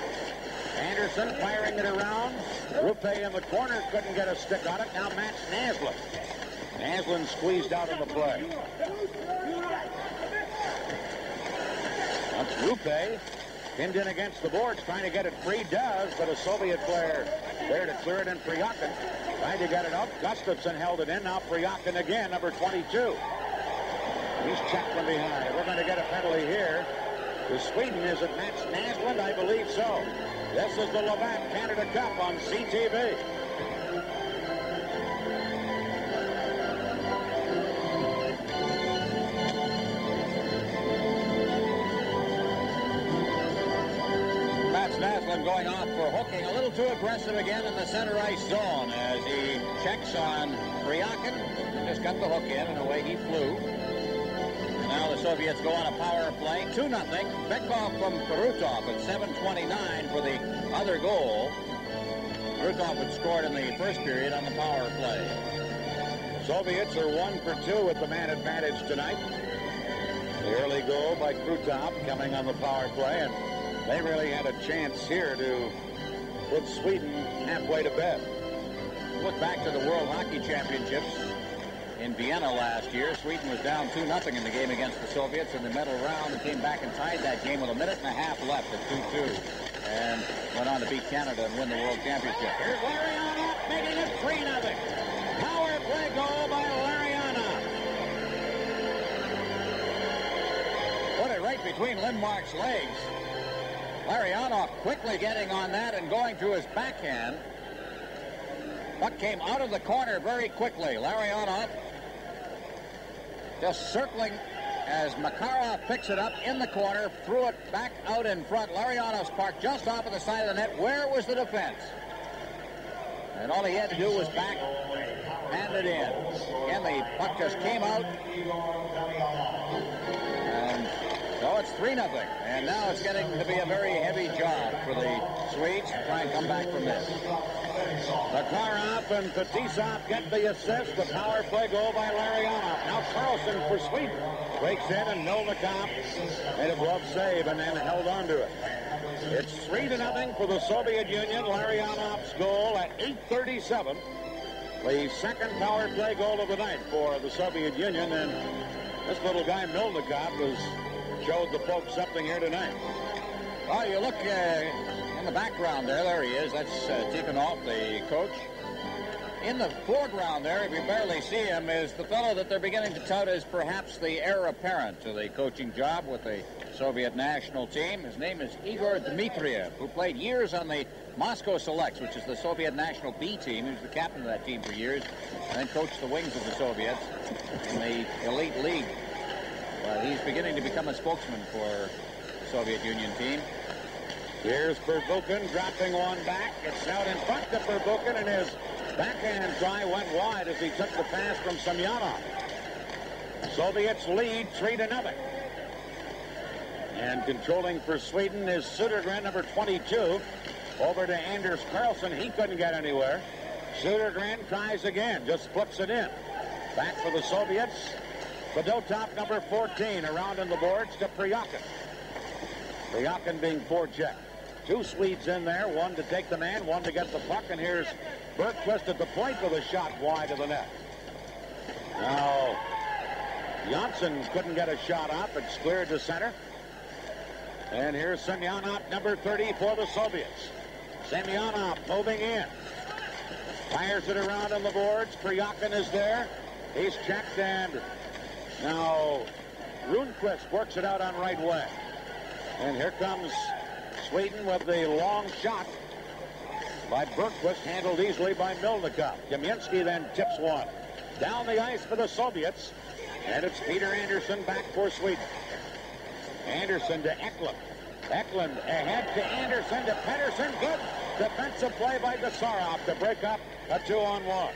Anderson firing it around. Rupe in the corner, couldn't get a stick on it. Now Mats Naslund. Naslund squeezed out of the play. That's Rupe pinned in against the boards, trying to get it free. Does, but a Soviet player there to clear it in. Priyakin tried to get it up. Gustafsson held it in. Now Priyakin again, number 22. He's checked from behind. We're going to get a penalty here. To Sweden, is it Mats Naslund? I believe so. This is the Labatt Canada Cup on CTV. Mats Naslund going off for hooking, a little too aggressive again in the center ice zone as he checks on Priyakin. Just got the hook in and away he flew. Now the Soviets go on a power play, 2-0. Beckhoff from Krutov at 7:29 for the other goal. Krutov had scored in the first period on the power play. Soviets are 1 for 2 with the man advantage tonight. The early goal by Krutov coming on the power play, and they really had a chance here to put Sweden halfway to bed. Look back to the World Hockey Championships in Vienna last year. Sweden was down 2-0 in the game against the Soviets in the medal round and came back and tied that game with 1.5 minutes left at 2-2 and went on to beat Canada and win the World Championship. Here's Larionov making it 3-0. Power play goal by Larionov. Put it right between Lindmark's legs. Larionov quickly getting on that and going to his backhand. Puck came out of the corner very quickly. Larionov just circling as Makarov picks it up in the corner, threw it back out in front. Larionov's parked just off of the side of the net. Where was the defense? And all he had to do was back, hand it in. Again, the puck just came out. And so it's 3-0. And now it's getting to be a very heavy job for the Swedes to try and come back from this. Makarov and Fetisov get the assist. The power play goal by Larionov. Now Carlson for Sweden. Breaks in and Melnikov made a glove save and then held on to it. It's 3-0 for the Soviet Union. Larionov's goal at 8:37. The second power play goal of the night for the Soviet Union. And this little guy Melnikov showed the folks something here tonight. Well, you look in the background there he is. That's Tikhonov, the coach. In the foreground there, if you barely see him, is the fellow that they're beginning to tout as perhaps the heir apparent to the coaching job with the Soviet national team. His name is Igor Dmitriev, who played years on the Moscow Selects, which is the Soviet national B team. He was the captain of that team for years, and then coached the wings of the Soviets in the elite league. Well, he's beginning to become a spokesman for the Soviet Union team. Here's Pervukin dropping one back. It's out in front to Pervukin, and his backhand try went wide as he took the pass from Semyonov. Soviets lead 3-0. And controlling for Sweden is Södergren, number 22. Over to Anders Carlson. He couldn't get anywhere. Södergren tries again, just flips it in. Back for the Soviets. Fedotov, number 14, around on the boards to Pryakin. Pryakin being forechecked. Two Swedes in there, one to take the man, one to get the puck, and here's Bergquist at the point with a shot wide of the net. Now, Janssen couldn't get a shot up. It's cleared to center. And here's Semyonov, number 30, for the Soviets. Semyonov moving in. Fires it around on the boards. Pryakin is there. He's checked, and now Rundqvist works it out on right wing. And here comes Sweden with the long shot by Bergquist, handled easily by Milnikov. Kamensky then tips one. Down the ice for the Soviets, and it's Peter Anderson back for Sweden. Anderson to Eklund. Eklund ahead to Anderson to Pettersson. Good defensive play by Gusarov to break up a 2-on-1.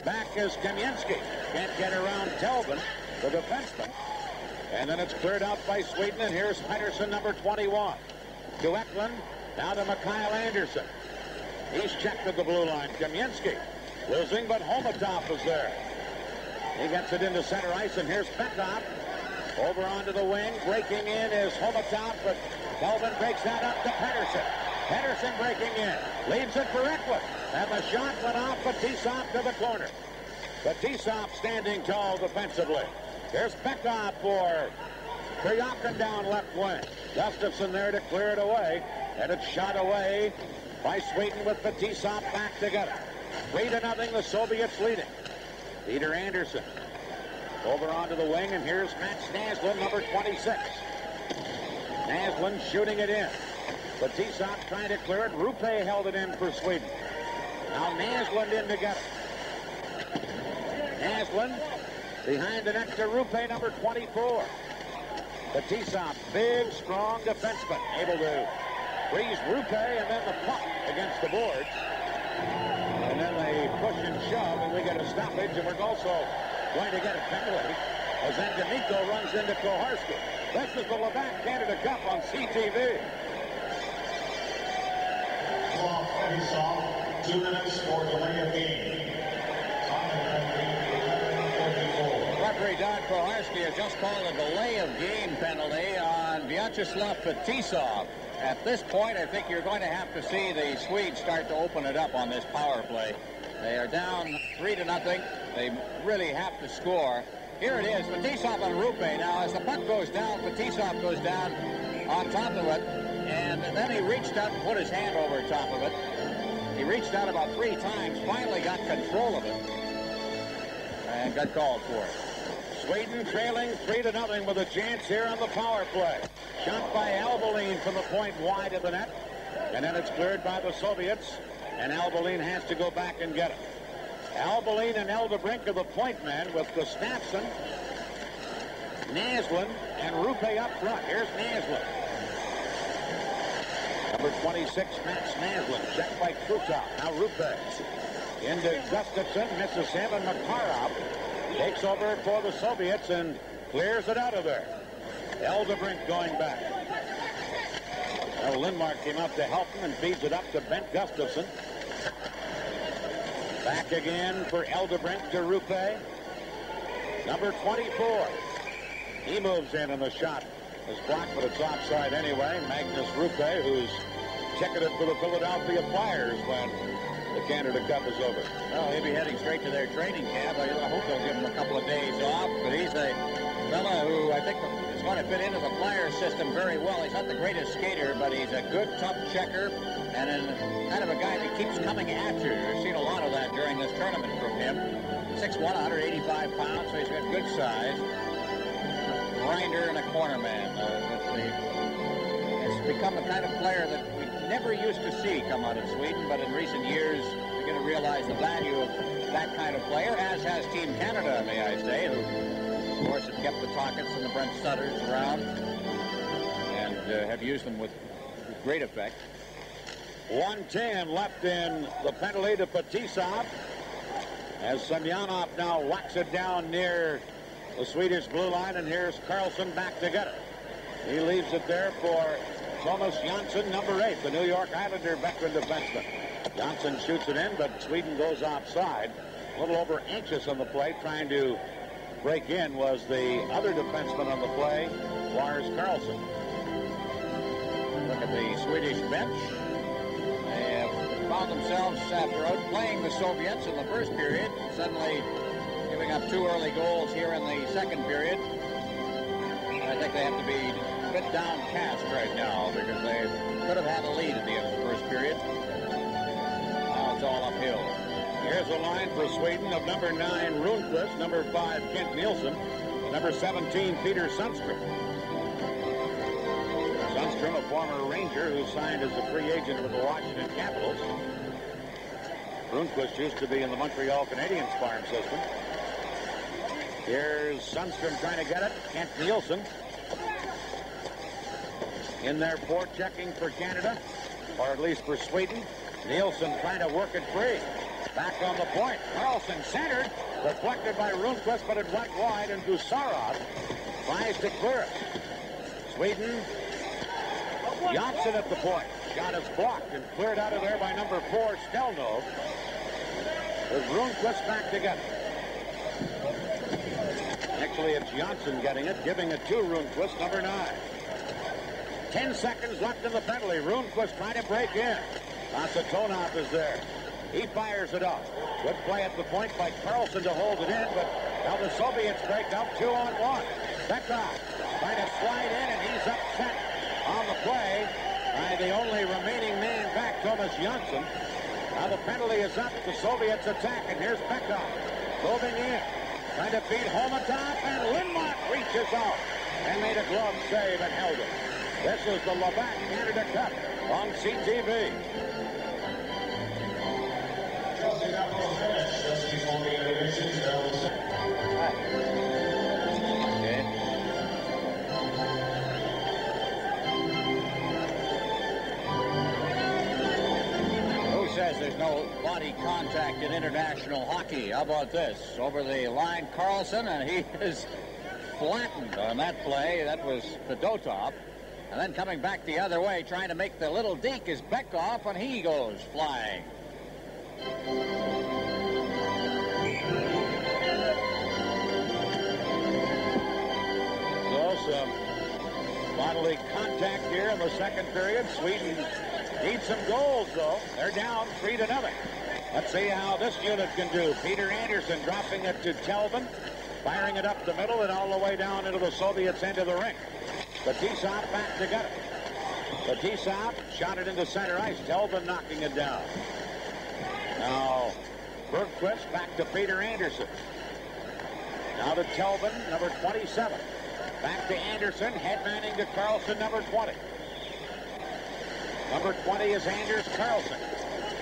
Back is Kamensky. Can't get around Telvin, the defenseman. And then it's cleared out by Sweden, and here's Pettersson, number 21. To Eklund, now to Mikhail Anderson. He's checked at the blue line. Kamensky losing, but Homatov is there. He gets it into center ice, and here's Bekov. Over onto the wing. Breaking in is Homatov, but Telvin breaks that up to Pettersson. Pettersson breaking in. Leaves it for Eklund. And the shot went off Fetisov to the corner. Fetisov standing tall defensively. Here's Bekov for Pryakin down left wing. Gustafsson there to clear it away. And it's shot away by Sweden with Fetisov back together. 3-0, the Soviets leading. Peter Anderson over onto the wing, and here's Matt Naslund, number 26. Naslund shooting it in. Fetisov trying to clear it. Rupe held it in for Sweden. Now Naslund in together. Naslund behind the net to Rupe, number 24. Fetisov, big, strong defenseman, able to freeze Rupe, and then the puck against the boards. And then they push and shove, and we get a stoppage, and we're also going to get a penalty as Endemico runs into Koharski. This is the Labatt Canada Cup on CTV. 2 minutes for delay of game. Referee Don Koharski has just called a delay of game penalty on Vyacheslav Fetisov. At this point, I think you're going to have to see the Swedes start to open it up on this power play. They are down 3-0. They really have to score. Here it is, Fetisov on Rupe. Now, as the puck goes down, Fetisov goes down on top of it, and then he reached out and put his hand over top of it. He reached out about 3 times, finally got control of it, and got called for it. Sweden trailing 3-0 with a chance here on the power play. Shot by Albeline from the point wide of the net, and then it's cleared by the Soviets, and Albeline has to go back and get it. Albeline and Eldebrink are the point men with Gustafsson, Naslund, and Rupe up front. Here's Naslund. Number 26, Mats Naslund, checked by Krutov. Now Rupe into Gustafsson, misses him, and Makarov takes over for the Soviets and clears it out of there. Eldebrink going back. Now Lindmark came up to help him and feeds it up to Bent Gustafsson. Back again for Eldebrink to Rupe. Number 24. He moves in, and the shot is blocked, but it's offside anyway. Magnus Rupe, who's ticketed for the Philadelphia Flyers when the Canada Cup is over. Well, he'll be heading straight to their training camp. I hope they'll give him a couple of days off, but he's a fella who I think is going to fit into the Flyers system very well. He's not the greatest skater, but he's a good, tough checker, and kind of a guy that keeps coming at you. I've seen a lot of that during this tournament from him. 6'1", 185 pounds, so he's got good size. grinder and a corner man. It's become the kind of player that we never used to see come out of Sweden, but in recent years, we're going to realize the value of that kind of player, as has Team Canada, may I say, who, of course, have kept the Tockets and the Brent Sutters around and have used them with great effect. 1:10 left in the penalty to Fetisov, as Semyonov now whacks it down near the Swedish blue line, and here's Carlson back to get it. He leaves it there for Thomas Jansson, number 8, the New York Islander veteran defenseman. Jansson shoots it in, but Sweden goes offside. A little over anxious on the play, trying to break in was the other defenseman on the play, Lars Carlson. Look at the Swedish bench. They have found themselves, after outplaying the Soviets in the first period, suddenly giving up 2 early goals here in the second period. I think they have to be a bit downcast right now because they could have had a lead at the end of the first period. Now it's all uphill. Here's a line for Sweden of number 9, Rundqvist, number 5, Kent Nielsen, number 17, Peter Sundstrom. Sundstrom, a former Ranger who signed as a free agent with the Washington Capitals. Rundqvist used to be in the Montreal Canadiens farm system. Here's Sundstrom trying to get it. Kent Nielsen in there forechecking for Canada, or at least for Sweden. Nielsen trying to work it free. Back on the point. Carlson centered, deflected by Rundqvist, but it went wide, and Gusarov tries to clear it. Sweden, Jansson at the point. Shot is blocked and cleared out of there by number 4, Stelnov. There's Rundqvist back to get it. Actually, it's Jansson getting it, giving it to Rundqvist, number 9. 10 seconds left in the penalty. Rundqvist trying to break in. Asatonov is there. He fires it off. Good play at the point by Carlson to hold it in, but now the Soviets break up 2-on-1. Bekov trying to slide in, and he's upset on the play by the only remaining man back, Thomas Jansson. Now the penalty is up. The Soviets attack, and here's Bekov moving in. Trying to beat Homatov, and Lindmark reaches out and made a glove save and held it. This is the Labatt Canada Cup on CTV. Who says there's no body contact in international hockey? How about this? Over the line, Carlson, and he is flattened on that play. That was Fedotov. And then coming back the other way, trying to make the little deke is Bekov, and he goes flying. So some bodily contact here in the second period. Sweden needs some goals, though. They're down 3-0. Let's see how this unit can do. Peter Anderson dropping it to Telvin, firing it up the middle and all the way down into the Soviets' end of the rink. Fetisov back to get it. Fetisov shot it into center ice. Telvin knocking it down. Now, Bergquist back to Peter Anderson. Now to Telvin, number 27. Back to Anderson, headmanning to Carlson, number 20. Number 20 is Anders Carlson.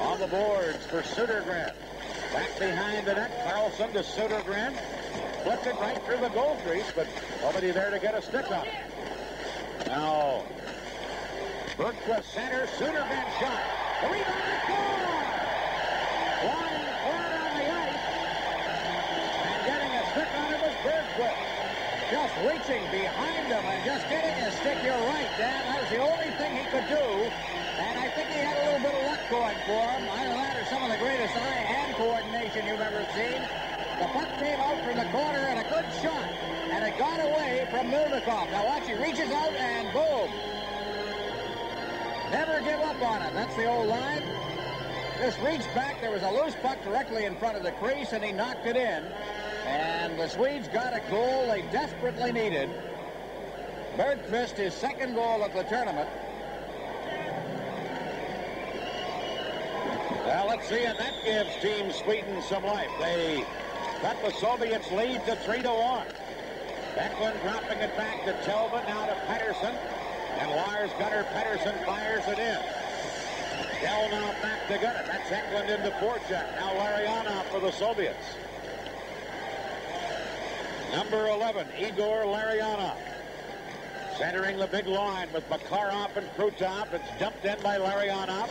On the boards for Södergren. Back behind the net, Carlson to Södergren. Flipped it right through the goal crease, but nobody there to get a stick on it. Now, Bergquist center, Södergren shot. The rebound, score! Flying flat on the ice. And getting a stick on it was Bergquist. Just reaching behind him and just getting a stick. You're right, Dan. That was the only thing he could do. And I think he had a little bit of luck going for him. Either that or some of the greatest eye-hand coordination you've ever seen. The puck came out from the corner and a good shot. And it got away from Milnikov. Now watch, he reaches out and boom. Never give up on it. That's the old line. Just reached back. There was a loose puck directly in front of the crease, and he knocked it in. And the Swedes got a goal they desperately needed. Bergqvist, his second goal of the tournament. Well, let's see, and that gives Team Sweden some life. They cut the Soviets' lead to 3-1. Eklund dropping it back to Telvin, now to Pettersson. And Lars Gunnar Pettersson fires it in. Dell now back to Gunnar. That's Eklund into forecheck. Now Larionov for the Soviets. Number 11, Igor Larionov. Centering the big line with Makarov and Krutov. It's dumped in by Larionov.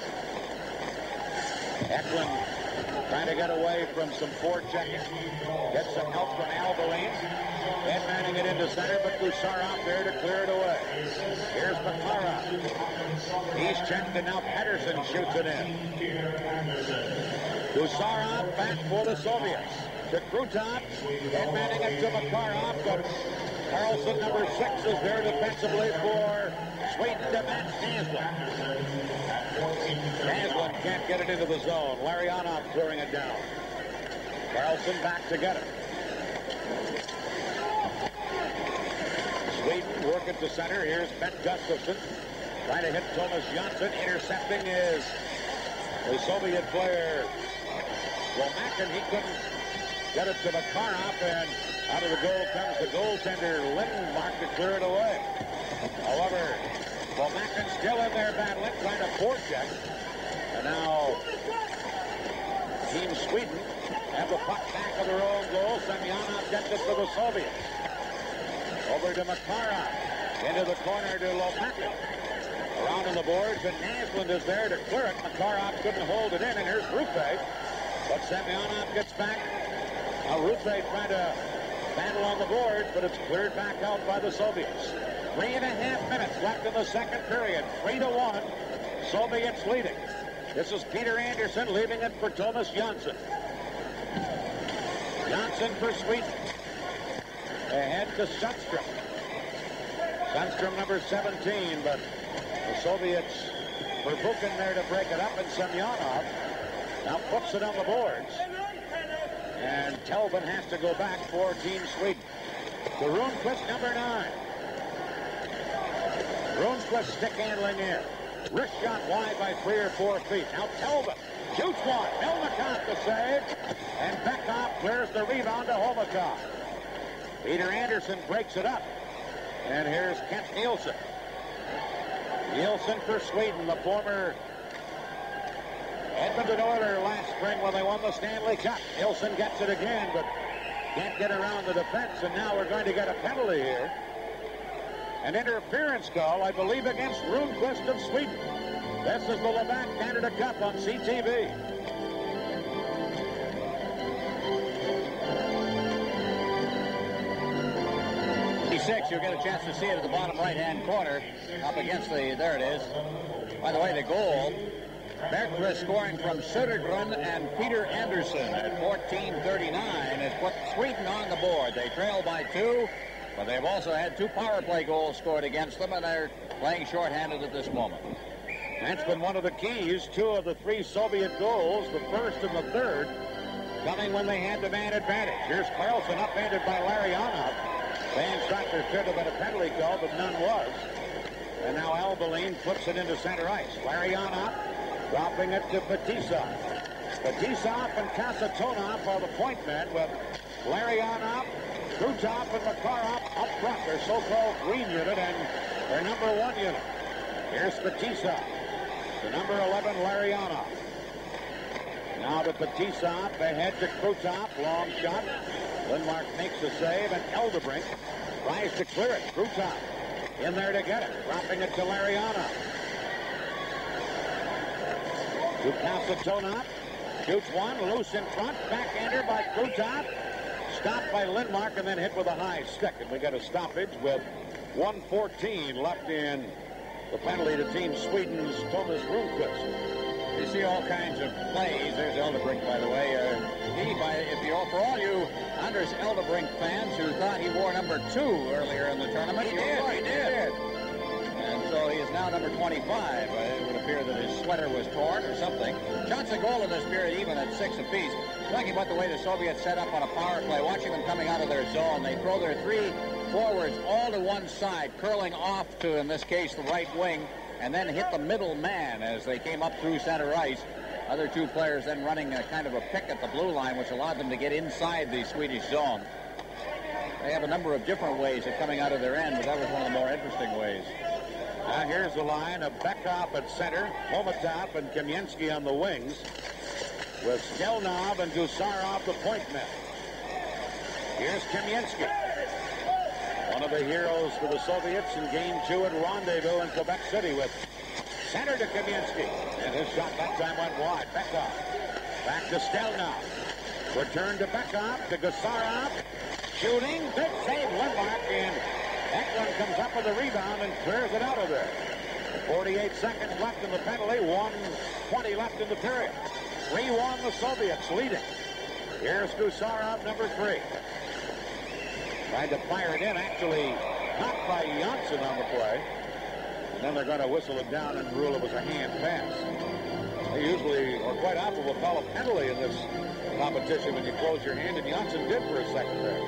Eklund trying to get away from some forechecking. Gets some help from Albeline. Ed Manning it into center, but Gusarov there to clear it away. Here's Makarov. He's checked, and now Pettersson shoots it in. Gusarov back for the Soviets. To Krutov. Ed Manning it to Makarov, but Carlson, number 6, is there defensively for Sweden to match Naslund. Naslund can't get it into the zone. Larionov clearing it down. Carlson back to get it. Sweden work it to center. Here's Ben Gustafsson. Trying to hit Thomas Janssen. Intercepting is the Soviet player Lomakin. He couldn't get it to Makarov, and out of the goal comes the goaltender Lindmark to clear it away. However, Lomakin still in there battling, trying to forecheck. And now Team Sweden have the puck back of their own goal. Semyonov gets it for the Soviets. Over to Makarov. Into the corner to Lomakin. Around on the boards, and Naslund is there to clear it. Makarov couldn't hold it in, and here's Rupe. But Semyonov gets back. Now Rupe trying to battle on the boards, but it's cleared back out by the Soviets. 3.5 minutes left in the second period. 3-1. Soviets leading. This is Peter Anderson leaving it for Thomas Janssen. Janssen for Sweden. Ahead to Sundstrom. Sundstrom number 17, but the Soviets were Bukin there to break it up, and Semyonov now puts it on the boards. And Telvin has to go back for Team Sweden. To Rundqvist, number 9. Rundqvist stick handling in. Wrist shot wide by 3 or 4 feet. Now Telvin shoots one. Melnikov the save. And Beckhoff clears the rebound to Homakov. Peter Anderson breaks it up. And here's Kent Nielsen. Nielsen for Sweden, the former Edmonton Oilers last spring when they won the Stanley Cup. Nielsen gets it again, but can't get around the defense, and now we're going to get a penalty here. An interference call, I believe, against Rundqvist of Sweden. This is the Labatt Canada Cup on CTV. You'll get a chance to see it at the bottom right-hand corner up against the, there it is. By the way, the goal, Bergqvist scoring from Södergren and Peter Anderson at 14:39 has put Sweden on the board. They trail by 2, but they've also had 2 power play goals scored against them, and they're playing shorthanded at this moment. That's been one of the keys. 2 of the 3 Soviet goals, the first and the third, coming when they had the man advantage. Here's Carlson upended by Larionov. Fans thought there should have been a penalty call, but none was. And now Albeline flips it into center ice. Larionov dropping it to Fetisov. Fetisov and Kasatonov are the point men with Larionov, Krutov, and Makarov up front. Their so-called green unit and their number 1 unit. Here's Fetisov. The number 11, Larionov. Now to Fetisov, ahead to Krutov. Long shot. Lindmark makes the save, and Eldebrink tries to clear it. Krutov in there to get it. Dropping it to Larionov. To Kasatonov. Shoots one, loose in front. Backhander by Krutov. Stopped by Lindmark and then hit with a high stick. And we got a stoppage with 1:14 left in the penalty to Team Sweden's Thomas Rundqvist. You see all kinds of plays. There's Eldebrink, by the way. For all you Anders Eldebrink fans who thought he wore number 2 earlier in the tournament, He did. And so he is now number 25. It would appear that his sweater was torn or something. Shots a goal in this period, even at 6 apiece. Talking about the way the Soviets set up on a power play, watching them coming out of their zone. They throw their 3 forwards all to one side, curling off to, in this case, the right wing, and then hit the middle man as they came up through center ice. Other 2 players then running a kind of a pick at the blue line, which allowed them to get inside the Swedish zone. They have a number of different ways of coming out of their end, but that was one of the more interesting ways. Now here's the line of Bekoff at center, Homatov and Kamensky on the wings, with Stelnov and Gusarov the point men. Here's Kamensky, one of the heroes for the Soviets in Game 2 at Rendezvous in Quebec City, with center to Kamensky. And his shot that time went wide. Bekoff back to Stelnov. Return to Bekoff, to Gusarov. Shooting, big save, Lindmark, and Eklund comes up with a rebound and clears it out of there. 48 seconds left in the penalty, 1:20 left in the period. 3-1 the Soviets leading. Here's Gusarov, number 3. Tried to fire it in, actually knocked by Janssen on the play. And then they're going to whistle it down and rule it was a hand pass. They usually, or quite often, will call a penalty in this competition when you close your hand, and Janssen did for a second there.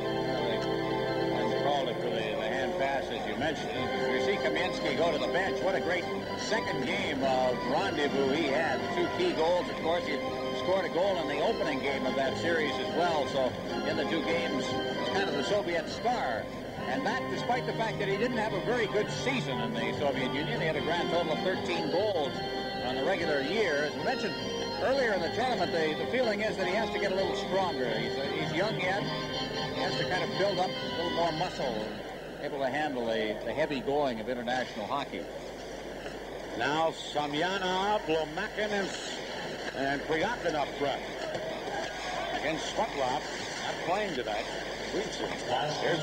They called it for the hand pass, as you mentioned. You see Kamensky go to the bench. What a great second game of Rendezvous he had. The 2 key goals, of course, he scored a goal in the opening game of that series as well. So in the 2 games, he's kind of the Soviet star. And that despite the fact that he didn't have a very good season in the Soviet Union. He had a grand total of 13 goals on the regular year. As mentioned earlier in the tournament, the feeling is that he has to get a little stronger. He's young yet. He has to kind of build up a little more muscle and able to handle the heavy going of international hockey. Now Samyanov, Lomakin, and Kryakin up front. Against Svetlov, not playing tonight. Here's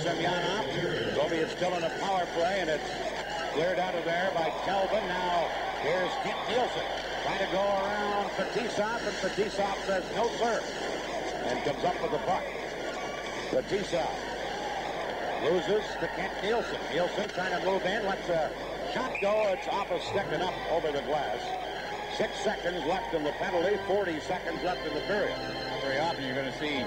Semyonov. Soviets still in a power play, and it's cleared out of there by Kelvin. Now here's Kent Nielsen trying to go around Fetisov, and Fetisov says no, sir, and comes up with the puck. Fetisov loses to Kent Nielsen. Nielsen trying to move in, lets a shot go. It's off a stick and up over the glass. 6 seconds left in the penalty, 40 seconds left in the period. Not very often you're going to see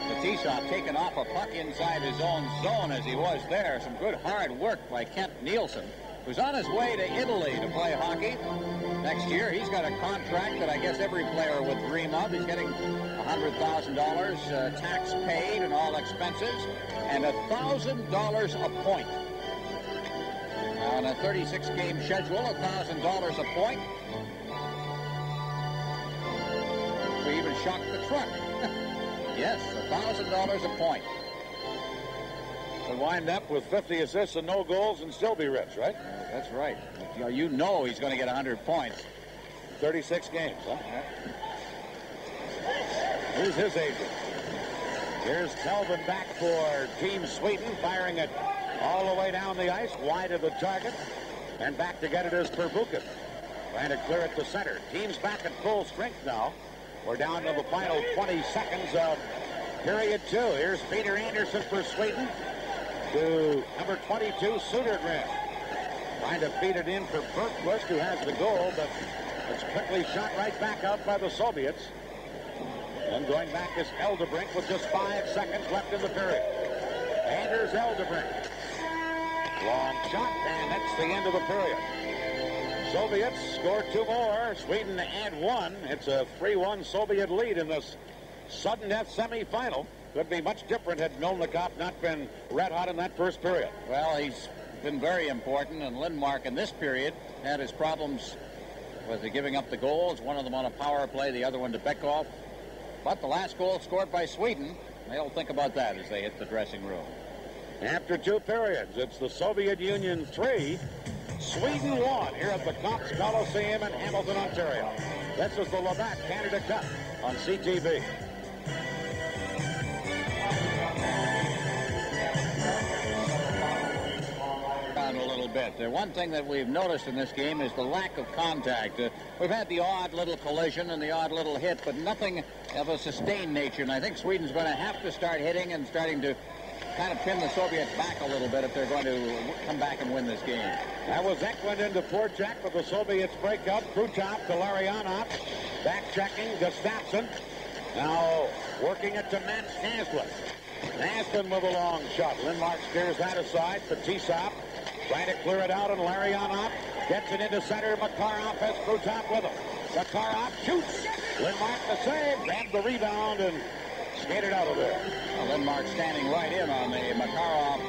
Fetisov taking off a puck inside his own zone as he was there. Some good hard work by Kent Nielsen, who's on his way to Italy to play hockey next year. He's got a contract that I guess every player would dream of. He's getting $100,000 tax paid and all expenses, and $1,000 a point. On a 36-game schedule, $1,000 a point. We even shocked the truck. Yes, $1,000 a point. He'll wind up with 50 assists and no goals and still be rich, right? That's right. You know he's going to get 100 points. 36 games, huh? Here's his agent. Here's Kelvin back for Team Sweden, firing it all the way down the ice, wide of the target. And back to get it is Pervukin, trying to clear it to center. Team's back at full strength now. We're down to the final 20 seconds of period 2. Here's Peter Anderson for Sweden to number 22, Södergren. Trying to feed it in for Bergquist, who has the goal, but it's quickly shot right back out by the Soviets. And going back is Eldebrink with just 5 seconds left in the period. Anders Eldebrink. Long shot, and that's the end of the period. Soviets score 2 more. Sweden add 1. It's a 3-1 Soviet lead in this sudden death semifinal. Could be much different had Melnikov not been red hot in that first period. Well, he's been very important, and Lindmark in this period had his problems with the giving up the goals. One of them on a power play, the other one to Bekoff. But the last goal scored by Sweden, they'll think about that as they hit the dressing room. After 2 periods, it's the Soviet Union 3, Sweden 1 here at the Cox Coliseum in Hamilton, Ontario. This is the Labatt Canada Cup on CTV. A little bit. The one thing that we've noticed in this game is the lack of contact. We've had the odd little collision and the odd little hit, but nothing of a sustained nature. And I think Sweden's going to have to start hitting and starting to kind of pin the Soviets back a little bit if they're going to come back and win this game. That was Eklund into forecheck, but the Soviets break up. Krutov to Larionov. Back checking Gustafsson. Now working it to Matt Naslund. Naslund with a long shot. Lindmark steers that aside. Fetisov trying to clear it out, and Larionov gets it into center. Makarov has Krutov with him. Makarov shoots. Lindmark the save. Grabs the rebound and skated out of there. Well, Lindmark standing right in on the Makarov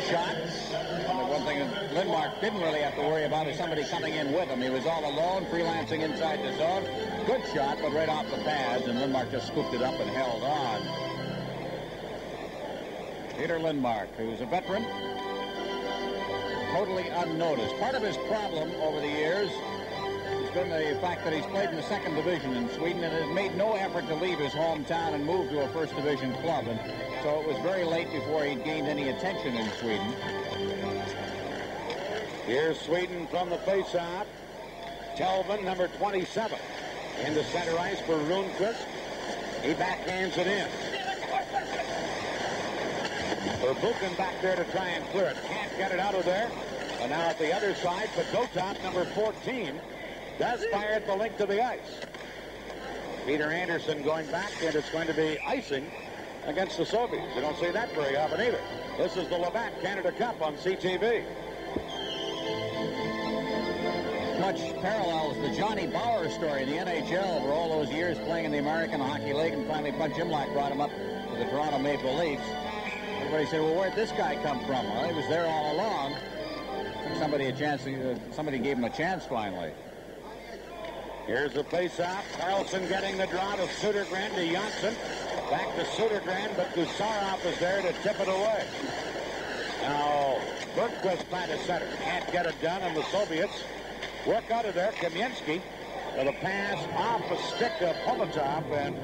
shot. And the one thing that Lindmark didn't really have to worry about is somebody coming in with him. He was all alone, freelancing inside the zone. Good shot, but right off the pads, and Lindmark just scooped it up and held on. Peter Lindmark, who's a veteran, totally unnoticed. Part of his problem over the years has been the fact that he's played in the second division in Sweden and has made no effort to leave his hometown and move to a first division club. And so it was very late before he gained any attention in Sweden. Here's Sweden from the faceoff. Telvin, number 27, into center ice for Rundqvist. He backhands it in. Verbuchen back there to try and clear it. Can't get it out of there. And now at the other side, Fedotov, number 14, does fire at the length of the ice. Peter Anderson going back, and it's going to be icing against the Soviets. You don't see that very often either. This is the Labatt Canada Cup on CTV. Much parallels the Johnny Bauer story in the NHL for all those years playing in the American Hockey League, and finally Bud Jimlock brought him up to the Toronto Maple Leafs. Everybody said, well, where'd this guy come from? Well, he was there all along. Somebody gave him a chance finally. Here's the face-off. Carlson getting the draw to Södergren to Janssen. Back to Södergren, but Gusarov is there to tip it away. Now, Bergquist trying to center. Can't get it done, and the Soviets work out of there. Kamensky with a pass off the stick of Pomatov and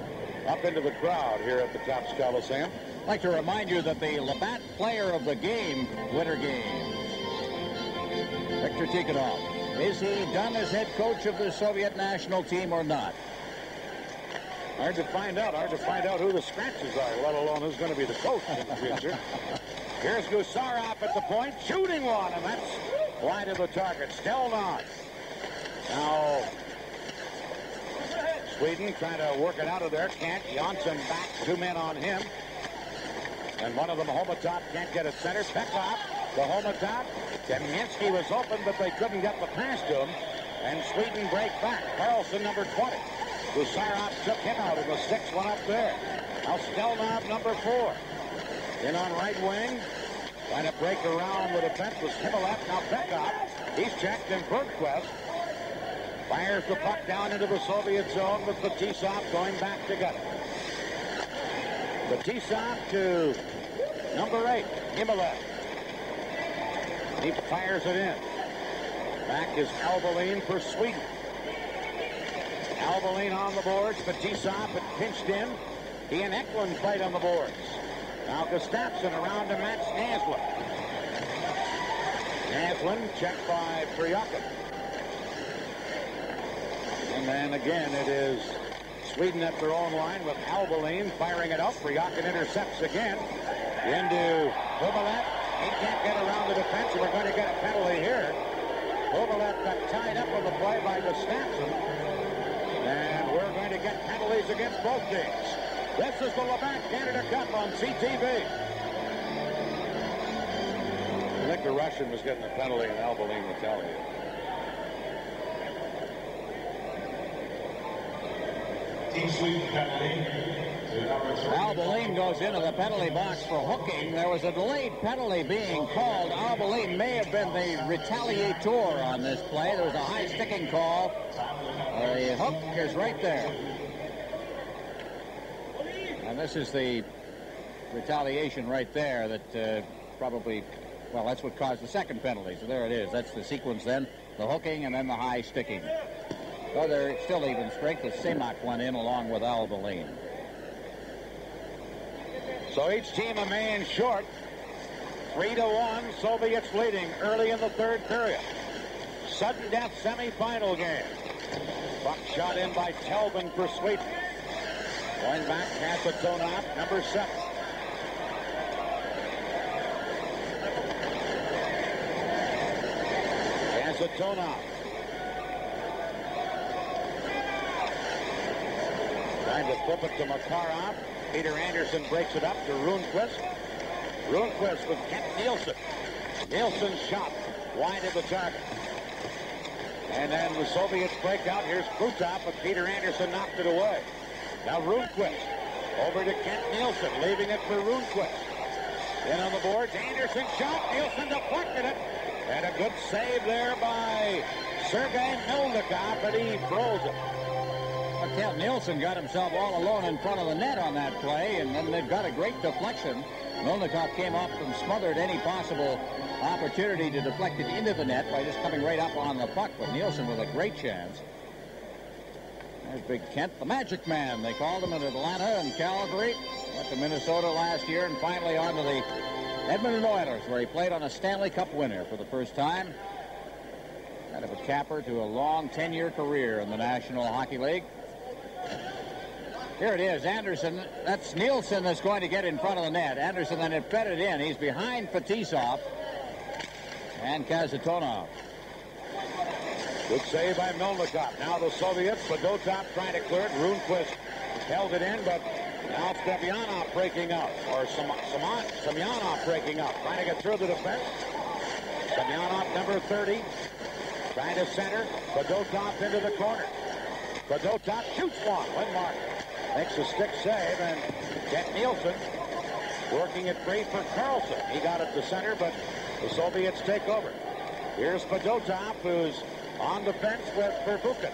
up into the crowd here at the Topps Coliseum. I'd like to remind you that the Labatt Player of the Game, Winter Games, Viktor Tikhonov. Is he done as head coach of the Soviet national team or not? Hard to find out. Hard to find out who the scratches are, let alone who's going to be the coach in the future. Here's Gusarov at the point, shooting one, and that's wide of the target. Still not. Now, Sweden trying to work it out of there. Can't. Janssen back, 2 men on him. And one of them, Homatov, can't get it center. Pekov, the Homatov. Kamensky was open, but they couldn't get the pass to him. And Sweden break back. Carlson, number 20. Gusarov took him out, and the sixth one up there. Now Stelnov, number 4. In on right wing. Trying to break around the defense was Himmelett. Now Pekov. He's checked in Bergquist. Fires the puck down into the Soviet zone with Fetisov going back to get it. Fetisov to number 8, Himmelett. He fires it in. Back is Albeline for Sweden. Albeline on the boards. Fetisov had pinched in. He and Eklund fight on the boards. Now Gustafsson around to Mats Naslund. Naslund checked by Fryakin. And then again it is Sweden at their own line with Albeline firing it up. Fryakin intercepts again into Himmelett. He can't get around the defense, and we're going to get a penalty here. Himmelett got tied up with the play by Gustafsson. And we're going to get penalties against both teams. This is the Labatt Canada Cup on CTV. I think the Russian was getting a penalty and Albeline retaliated. Team Sweden penalty. Albeline goes into the penalty box for hooking. There was a delayed penalty being called. Albeline may have been the retaliator on this play. There was a high sticking call. The hook is right there. And this is the retaliation right there that probably, well, that's what caused the second penalty. So there it is. That's the sequence then. The hooking and then the high sticking. So they're still even strength. The Semak went in along with Albeline. So each team a man short. 3-1, Soviets leading early in the third period. Sudden death semifinal game. Buck shot in by Telvin for Sweden. Going back, Kasatonov, number 7. Kasatonov. Trying to flip it to Makarov. Peter Anderson breaks it up to Rundqvist. Rundqvist with Kent Nielsen. Nielsen's shot wide of the target. And then the Soviets break out. Here's Krutov, but Peter Anderson knocked it away. Now Rundqvist Over to Kent Nielsen, leaving it for Rundqvist. In on the boards, Anderson shot, Nielsen deflected it. And a good save there by Sergei Melnikov, but he throws it. Well, Kent Nielsen got himself all alone in front of the net on that play, and then they've got a great deflection. Melnikov came up and smothered any possible opportunity to deflect it into the net by just coming right up on the puck, but Nielsen with a great chance. There's Big Kent, the Magic Man. They called him in Atlanta and Calgary. Went to Minnesota last year and finally on to the Edmonton Oilers, where he played on a Stanley Cup winner for the first time. Kind of a capper to a long 10-year career in the National Hockey League. Here it is, Anderson. That's Nielsen that's going to get in front of the net. Anderson then it fed it in. He's behind Fetisov and Kazatonov. Good save by Melnikov. Now the Soviets, Fedotov trying to clear it. Rundqvist held it in, but now Semyonov breaking out. Or Semyonov breaking out. Trying to get through the defense. Semyonov, number 30. Trying to center. Fedotov into the corner. Fedotov shoots one. Lindmark makes a stick save, and Kent Nielsen working it free for Carlson. He got it to center, but the Soviets take over. Here's Fedotov, who's on the fence with Verbuchen.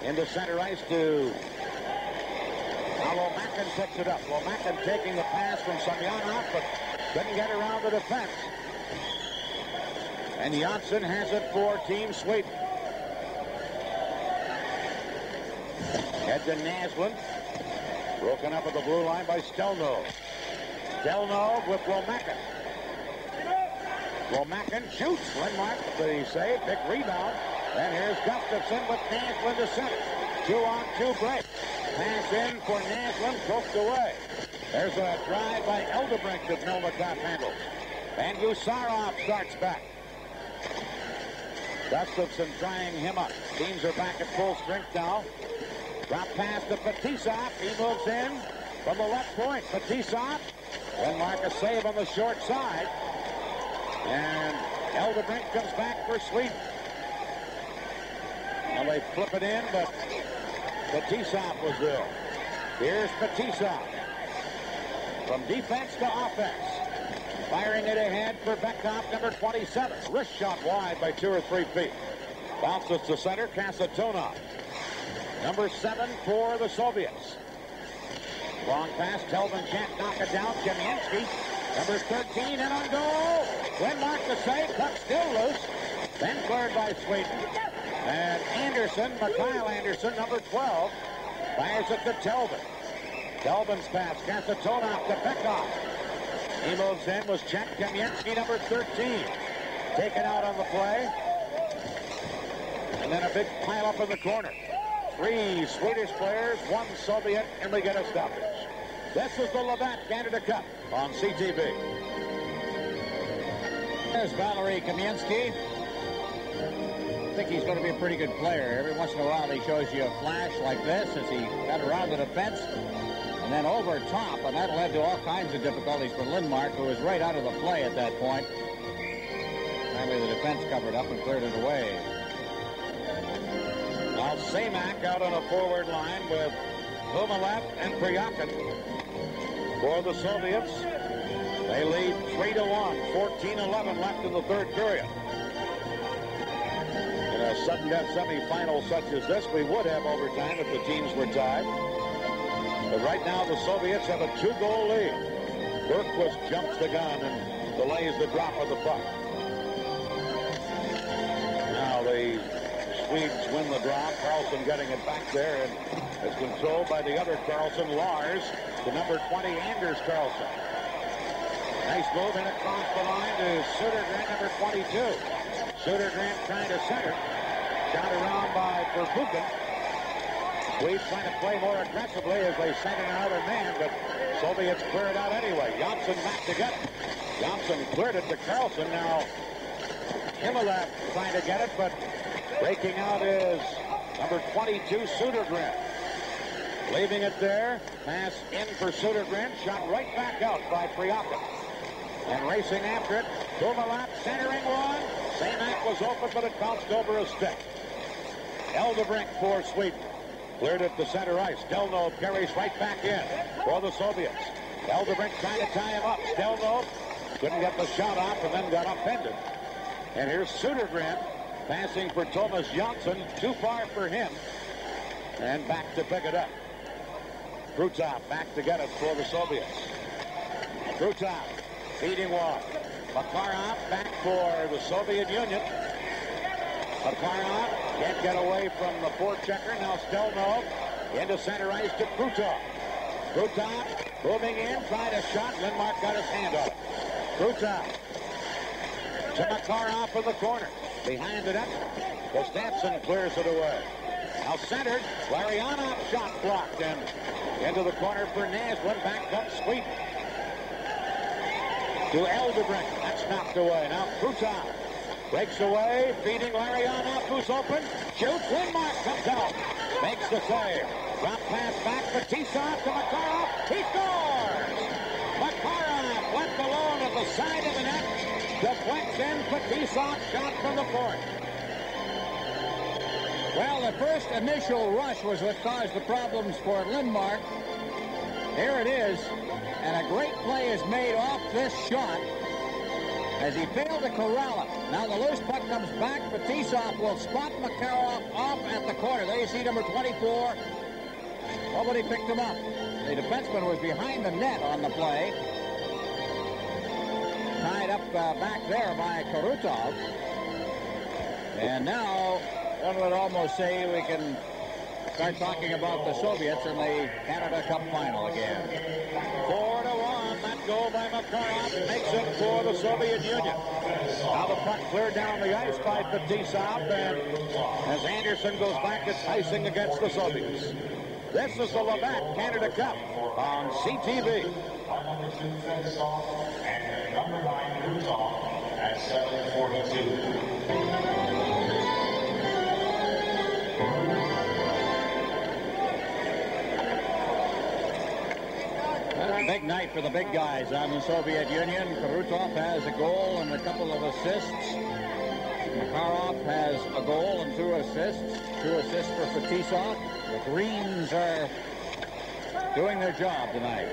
Into center ice to... Now Lomakin picks it up. Lomakin taking the pass from Semyonov, but couldn't get around the defense. And Janssen has it for Team Sweden. Head to Naslund. Broken up at the blue line by Stelnov. Stelnov with Lomakin. Lomakin shoots. Lindmark, the save, big rebound. And here's Gustafson with Naslund to center. 2-on-2 break. Pass in for Naslund, poked away. There's a drive by Eldebrink that Melnikov handles. And Usarov starts back. Gustafson trying him up. Teams are back at full strength now. Drop pass to Fetisov. He moves in from the left point. Fetisov. Lindmark a save on the short side. And Eldebrink comes back for Sweden. Now they flip it in, but Fetisov was there. Here's Fetisov. From defense to offense. Firing it ahead for Bekov, number 27. Wrist shot wide by 2 or 3 feet. Bounces to center, Kasatonov. Number 7 for the Soviets. Long pass, Telvin can't knock it down. Kamensky, number 13, and on goal. Lindmark the save, puck still loose. Then cleared by Sweden. And Anderson, Mikhail Anderson, number 12, fires it to Telvin. Telvin's pass, Kasatonov to Bekov. He moves in, was checked. Kamensky, number 13, taken out on the play. And then a big pile-up in the corner. 3 Swedish players, 1 Soviet, and we get a stoppage. This is the Labatt Canada Cup on CTV. There's Valery Kamensky. I think he's going to be a pretty good player. Every once in a while he shows you a flash like this as he got around the defense and then over top, and that led to all kinds of difficulties for Lindmark, who was right out of the play at that point. Finally the defense covered up and cleared it away. Now Semak out on a forward line with Humalev and Priyakin. For the Soviets, they lead 3-1, 14-11 left in the third period. In a sudden death semifinal such as this, we would have overtime if the teams were tied. But right now, the Soviets have a 2-goal lead. Bergquist jumps the gun and delays the drop of the puck. Now the Swedes win the draw. Carlson getting it back there, and it's controlled by the other Carlson, Lars, to number 20, Anders Carlson. Nice move in across the line to Södergren, number 22. Södergren trying to center. Shot around by Verbuchen. Swedes trying to play more aggressively as they send in another man, but Soviets clear it out anyway. Janssen back to get it. Janssen cleared it to Carlson. Now Humalev trying to get it, but breaking out is number 22, Södergren. Leaving it there. Pass in for Södergren. Shot right back out by Priyakin. And racing after it. Humalev centering one. Semak was open, but it bounced over a stick. Eldebrink for Sweden. Cleared it to center ice. Stelnov carries right back in for the Soviets. Eldebrink trying to tie him up. Stelnov couldn't get the shot off and then got upended. And here's Södergren passing for Thomas Johnson. Too far for him. And back to pick it up. Krutov back to get it for the Soviets. Krutov feeding wall. Makarov back for the Soviet Union. Makarov can't get away from the forechecker. Now Stelnov into center ice to Krutov. Krutov moving in, tried a shot. Lindmark got his hand on it. Krutov to Makarov in the corner. Behind the net, Gustafsson clears it away. Now centered, Larionov shot blocked and into the corner for Naslund. Back comes Sweden. To Eldebrink. That's knocked away. Now Krutov breaks away, feeding Larionov, who's open. Shoots. Lindmark comes out. Makes the save. Drop pass back for Tisov to Makarov. He scores! Makarov left alone at the side of the net. Deflects in for Tisov. Shot from the point. Well, the first initial rush was what caused the problems for Lindmark. Here it is. And a great play is made off this shot as he failed to corral it. Now the loose puck comes back. Fetisov will spot Makarov off at the corner. There you see number 24. Nobody picked him up. The defenseman was behind the net on the play. Tied up back there by Krutov. And now one would almost say we can start talking about the Soviets in the Canada Cup final again. 4-1. That goal by Makarov makes it for the Soviet Union. Now the puck cleared down the ice by Fetisov, and as Anderson goes back, it's icing against the Soviets. This is the Labatt Canada Cup on CTV. Number 2 Fetisov and number 9 Krutov at 7:42. Big night for the big guys on the Soviet Union. Krutov has a goal and a couple of assists. Makarov has a goal and 2 assists. 2 assists for Fetisov. The Greens are doing their job tonight.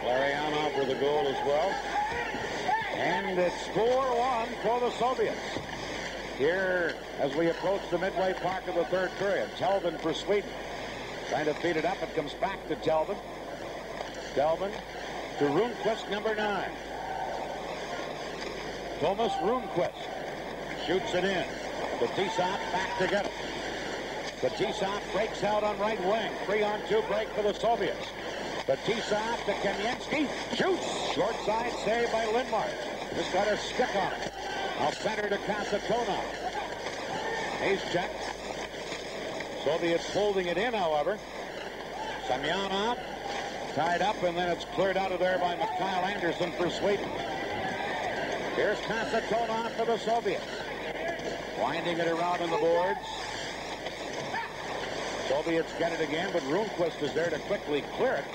Larionov with a goal as well. And it's 4-1 for the Soviets. Here, as we approach the midway mark of the third period, Telvin for Sweden. Trying to feed it up. It comes back to Telvin. Telvin to Rundqvist, number 9. Thomas Rundqvist shoots it in. Fetisov back to get it. Fetisov breaks out on right wing. 3-on-2 break for the Soviets. Fetisov to Kamensky. Shoots. Short side save by Lindmark. Just got a stick on it. I'll center to Kasatonov. He's checked. Soviets holding it in, however. Semyonov tied up, and then it's cleared out of there by Mikhail Anderson for Sweden. Here's Kasatonov for the Soviets. Winding it around on the boards. Soviets get it again, but Rundqvist is there to quickly clear it.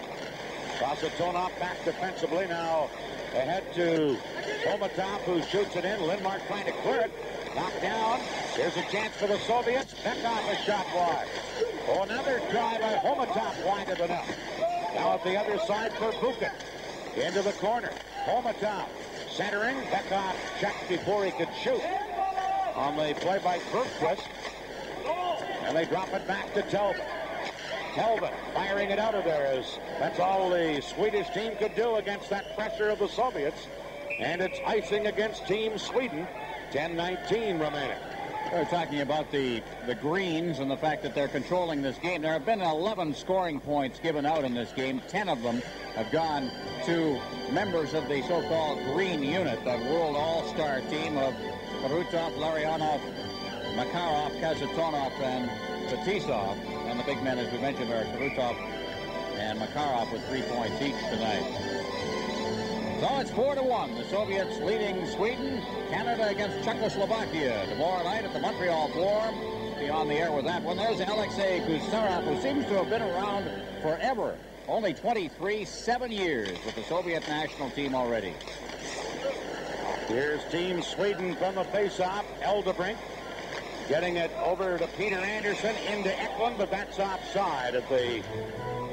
Kasatonov back defensively now. Ahead to Homatov, who shoots it in. Lindmark trying to clear it. Knocked down. Here's a chance for the Soviets. Bekov a shot wide. Oh, another try by Homatov winded it up. Now at the other side for Bukin. Into the corner. Homatov centering. Bekov checked before he could shoot. On the play by Bergquist. And they drop it back to Telvin. Telvin firing it out of there as that's all the Swedish team could do against that pressure of the Soviets. And it's icing against Team Sweden. 10:19 remaining. We're talking about the Greens and the fact that they're controlling this game. There have been 11 scoring points given out in this game. 10 of them have gone to members of the so-called Green Unit, that World All-Star team of Krutov, Larionov, Makarov, Kasatonov, and Fetisov. And the big men, as we mentioned, are Krutov and Makarov with 3 points each tonight. So it's 4-1. The Soviets leading Sweden. Canada against Czechoslovakia tomorrow night at the Montreal Forum. Be on the air with that one. There's Alexei Kuznetsov, who seems to have been around forever. Only 23, 7 years with the Soviet national team already. Here's Team Sweden from the faceoff. Eldebrink Getting it over to Peter Anderson into Eklund, but that's offside at the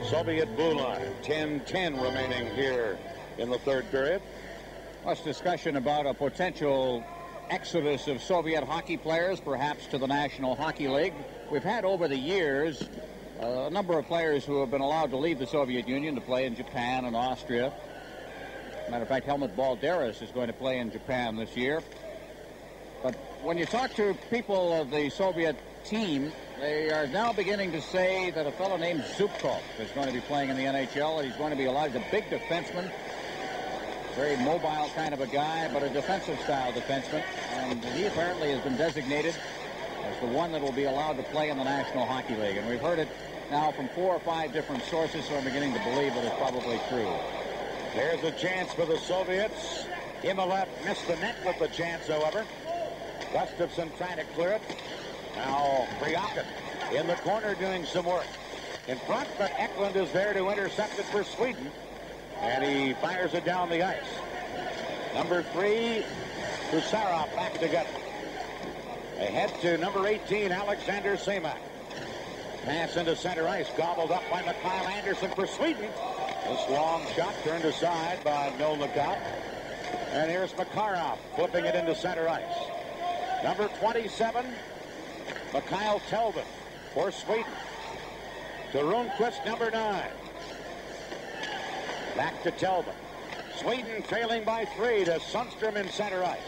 Soviet blue line. 10-10 remaining here in the third period. Plus discussion about a potential exodus of Soviet hockey players, perhaps to the National Hockey League. We've had over the years a number of players who have been allowed to leave the Soviet Union to play in Japan and Austria. Matter of fact, Helmut Balderas is going to play in Japan this year. But when you talk to people of the Soviet team, they are now beginning to say that a fellow named Zubkov is going to be playing in the NHL, and he's going to be allowed. He's a big defenseman, very mobile kind of a guy, but a defensive-style defenseman. And he apparently has been designated as the one that will be allowed to play in the National Hockey League. And we've heard it now from 4 or 5 different sources, so I'm beginning to believe that it's probably true. There's a chance for the Soviets. Imelov missed the net with the chance, however. Gustafsson trying to clear it. Now Bryakin in the corner doing some work. In front, but Eklund is there to intercept it for Sweden. And he fires it down the ice. Number 3, Kusarov back to get it. Ahead to number 18, Alexander Semak. Pass into center ice, gobbled up by Mikhail Anderson for Sweden. This long shot turned aside by Milnikov. And here's Makarov flipping it into center ice. Number 27, Mikhail Telvin for Sweden. To Rundqvist, number 9. Back to Telvin. Sweden trailing by 3 to Sundstrom in center ice.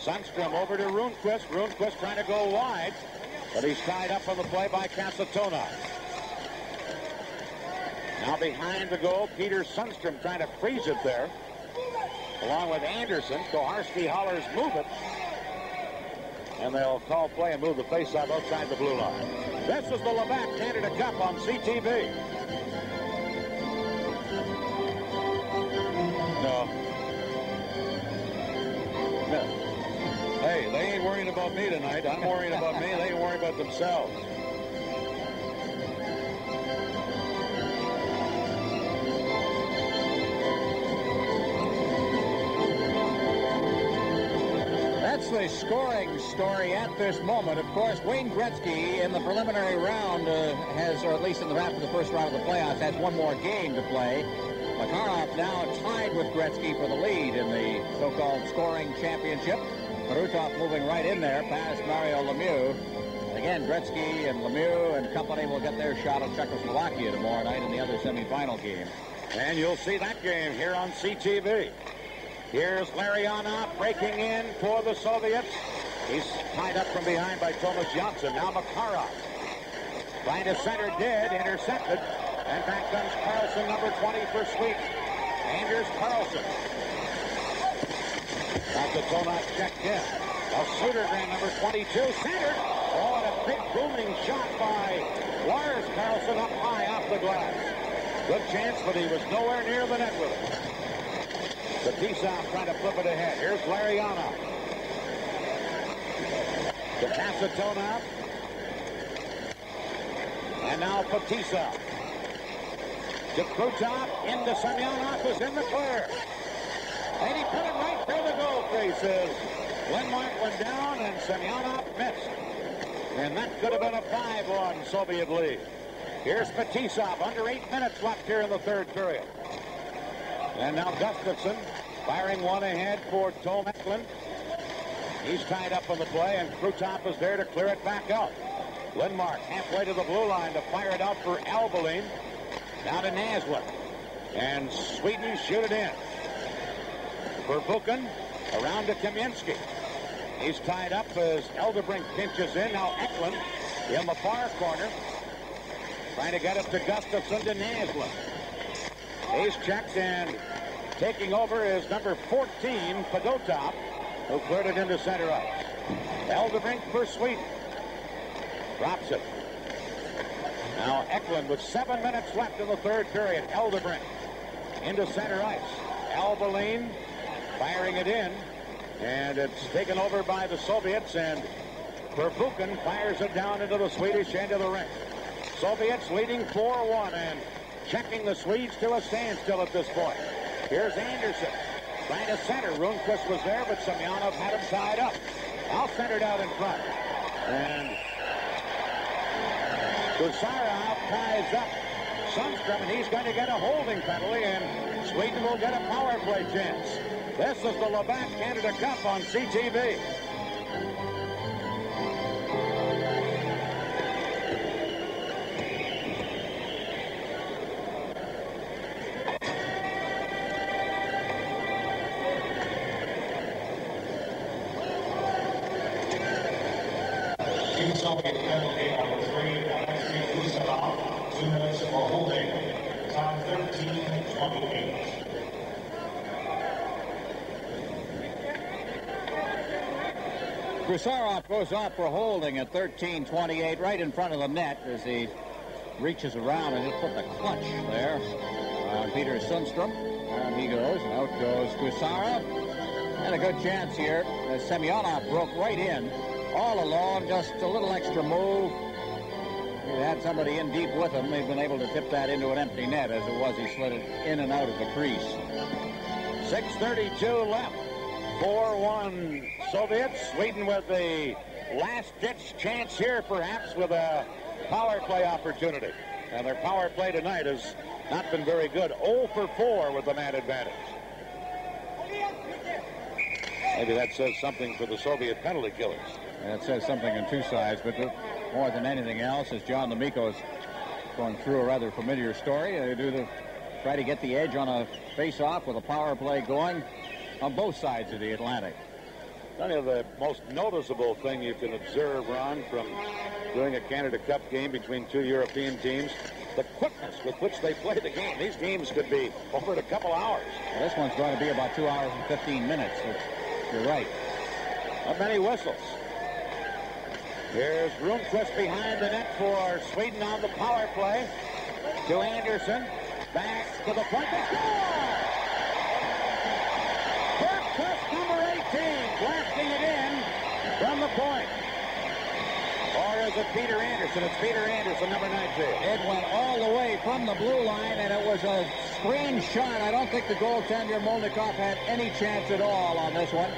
Sundstrom over to Rundqvist. Rundqvist trying to go wide, but he's tied up on the play by Kasatonov. Now behind the goal, Peter Sundstrom trying to freeze it there. Along with Anderson, Koharski hollers, move it. And they'll call play and move the faceoff outside the blue line. This is the Labatt Canada Cup on CTV. No. Hey, they ain't worrying about me tonight. I'm worrying about me. They ain't worrying about themselves. That's the scoring story at this moment. Of course, Wayne Gretzky in the preliminary round has, or at least in the after the first round of the playoffs, has one more game to play. Makarov now tied with Gretzky for the lead in the so-called scoring championship. Marutov moving right in there past Mario Lemieux. And again, Gretzky and Lemieux and company will get their shot at Czechoslovakia tomorrow night in the other semifinal game. And you'll see that game here on CTV. Here's Larionov breaking in for the Soviets. He's tied up from behind by Thomas Johnson. Now Makarov trying to center dead, intercepted. And back comes Carlson, number 20 for Sweden. Anders Carlson. Kasatonov checked in. Now Sudergren, number 22, centered. Oh, and a big booming shot by Lars Carlson up high off the glass. Good chance, but he was nowhere near the net with it. Fetisov trying to flip it ahead. Here's Larionov. To Kasatonov. And now Fetisov. To Krutov. Into Semyonov, who's in the clear. And he put it right through the goal creases. Lindmark went down and Semyonov missed. And that could have been a 5-1 Soviet lead. Here's Fetisov. Under 8 minutes left here in the third period. And now Gustafsson firing one ahead for Tom Eklund. He's tied up on the play, and Krutov is there to clear it back out. Lindmark halfway to the blue line to fire it out for Albeline. Now to Naslund. And Sweden shoot it in. For Buchan, around to Kamiensky. He's tied up as Elderbrink pinches in. Now Eklund in the far corner. Trying to get it to Gustafsson to Naslund. He's checked, and taking over is number 14, Fedotov, who cleared it into center ice. Elderbrink for Sweden. Drops it. Now Eklund with 7 minutes left in the third period. Elderbrink into center ice. Albeline firing it in, and it's taken over by the Soviets, and Verbuchen fires it down into the Swedish end of the rink. Soviets leading 4-1 and checking the Swedes to a standstill at this point. Here's Anderson trying to center. Rundqvist was there, but Semyonov had him tied up. Now centered out in front. And Kusarov ties up Sundstrom, and he's going to get a holding penalty, and Sweden will get a power play chance. This is the Labatt Canada Cup on CTV. Team Soviet penalty number 3, Alexei Kusarov, 2 minutes for holding. Time 13:28. Kusarov goes off for holding at 13:28, right in front of the net as he reaches around and just put the clutch there on Peter Sundstrom. And he goes, and out goes Kusarov. And a good chance here as Semyonov broke right in, all alone, just a little extra move. He had somebody in deep with him. They've been able to tip that into an empty net. As it was, he slid it in and out of the crease. 6:32 left. 4-1 Soviets. Sweden with the last-ditch chance here, perhaps, with a power play opportunity. And their power play tonight has not been very good. 0 for 4 with the man advantage. Maybe that says something for the Soviet penalty killers. It says something on two sides, but more than anything else, as John D'Amico is going through a rather familiar story, they try to get the edge on a face-off with a power play going on both sides of the Atlantic. Kind of the most noticeable thing you can observe, Ron, from doing a Canada Cup game between two European teams, the quickness with which they play the game. These games could be over in a couple hours. Well, this one's going to be about 2 hours and 15 minutes. You're right. Not many whistles. Here's Rundqvist behind the net for Sweden on the power play. To Anderson. Back to the point. They score! Rundqvist, number 18, blasting it in from the point. Or is it Peter Anderson? It's Peter Anderson, number 19. It went all the way from the blue line, and it was a screen shot. I don't think the goaltender, Molnikov, had any chance at all on this one.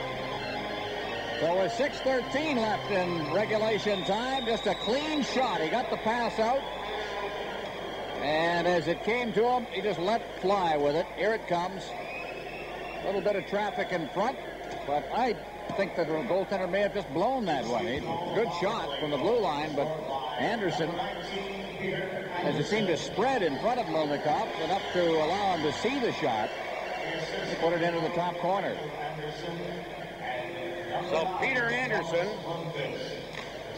So with 6:13 left in regulation time, just a clean shot. He got the pass out, and as it came to him, he just let fly with it. Here it comes. A little bit of traffic in front, but I think that the goaltender may have just blown that one. Good shot from the blue line, but Anderson, as it seemed to spread in front of Molnikov, enough to allow him to see the shot, he put it into the top corner. So Peter Anderson,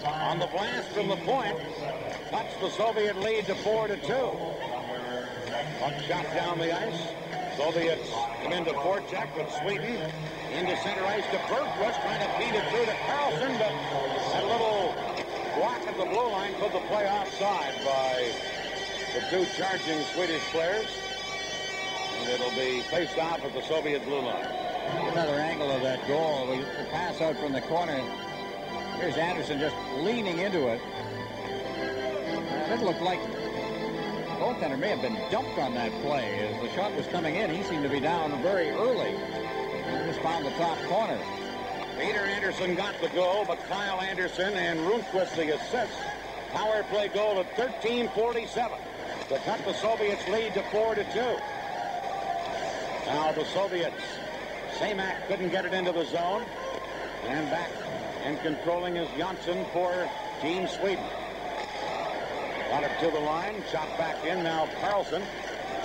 on the blast from the point, cuts the Soviet lead to 4-2. One shot down the ice. Soviets come into forecheck with Sweden. Into center ice to Bergquist, trying to feed it through to Carlson, but that little block at the blue line put the play offside by the two charging Swedish players. And it'll be faced off at the Soviet blue line. Another angle of that goal. The pass out from the corner. Here's Anderson just leaning into it. It looked like the goaltender may have been dumped on that play. As the shot was coming in, he seemed to be down very early. He just found the top corner. Peter Anderson got the goal, but Kyle Anderson and Rundqvist the assist. Power play goal at 13:47 to cut the Soviets' lead to 4-2. Now the Soviets. Samak couldn't get it into the zone. And back and controlling is Janssen for Team Sweden. Got it to the line. Shot back in. Now Carlson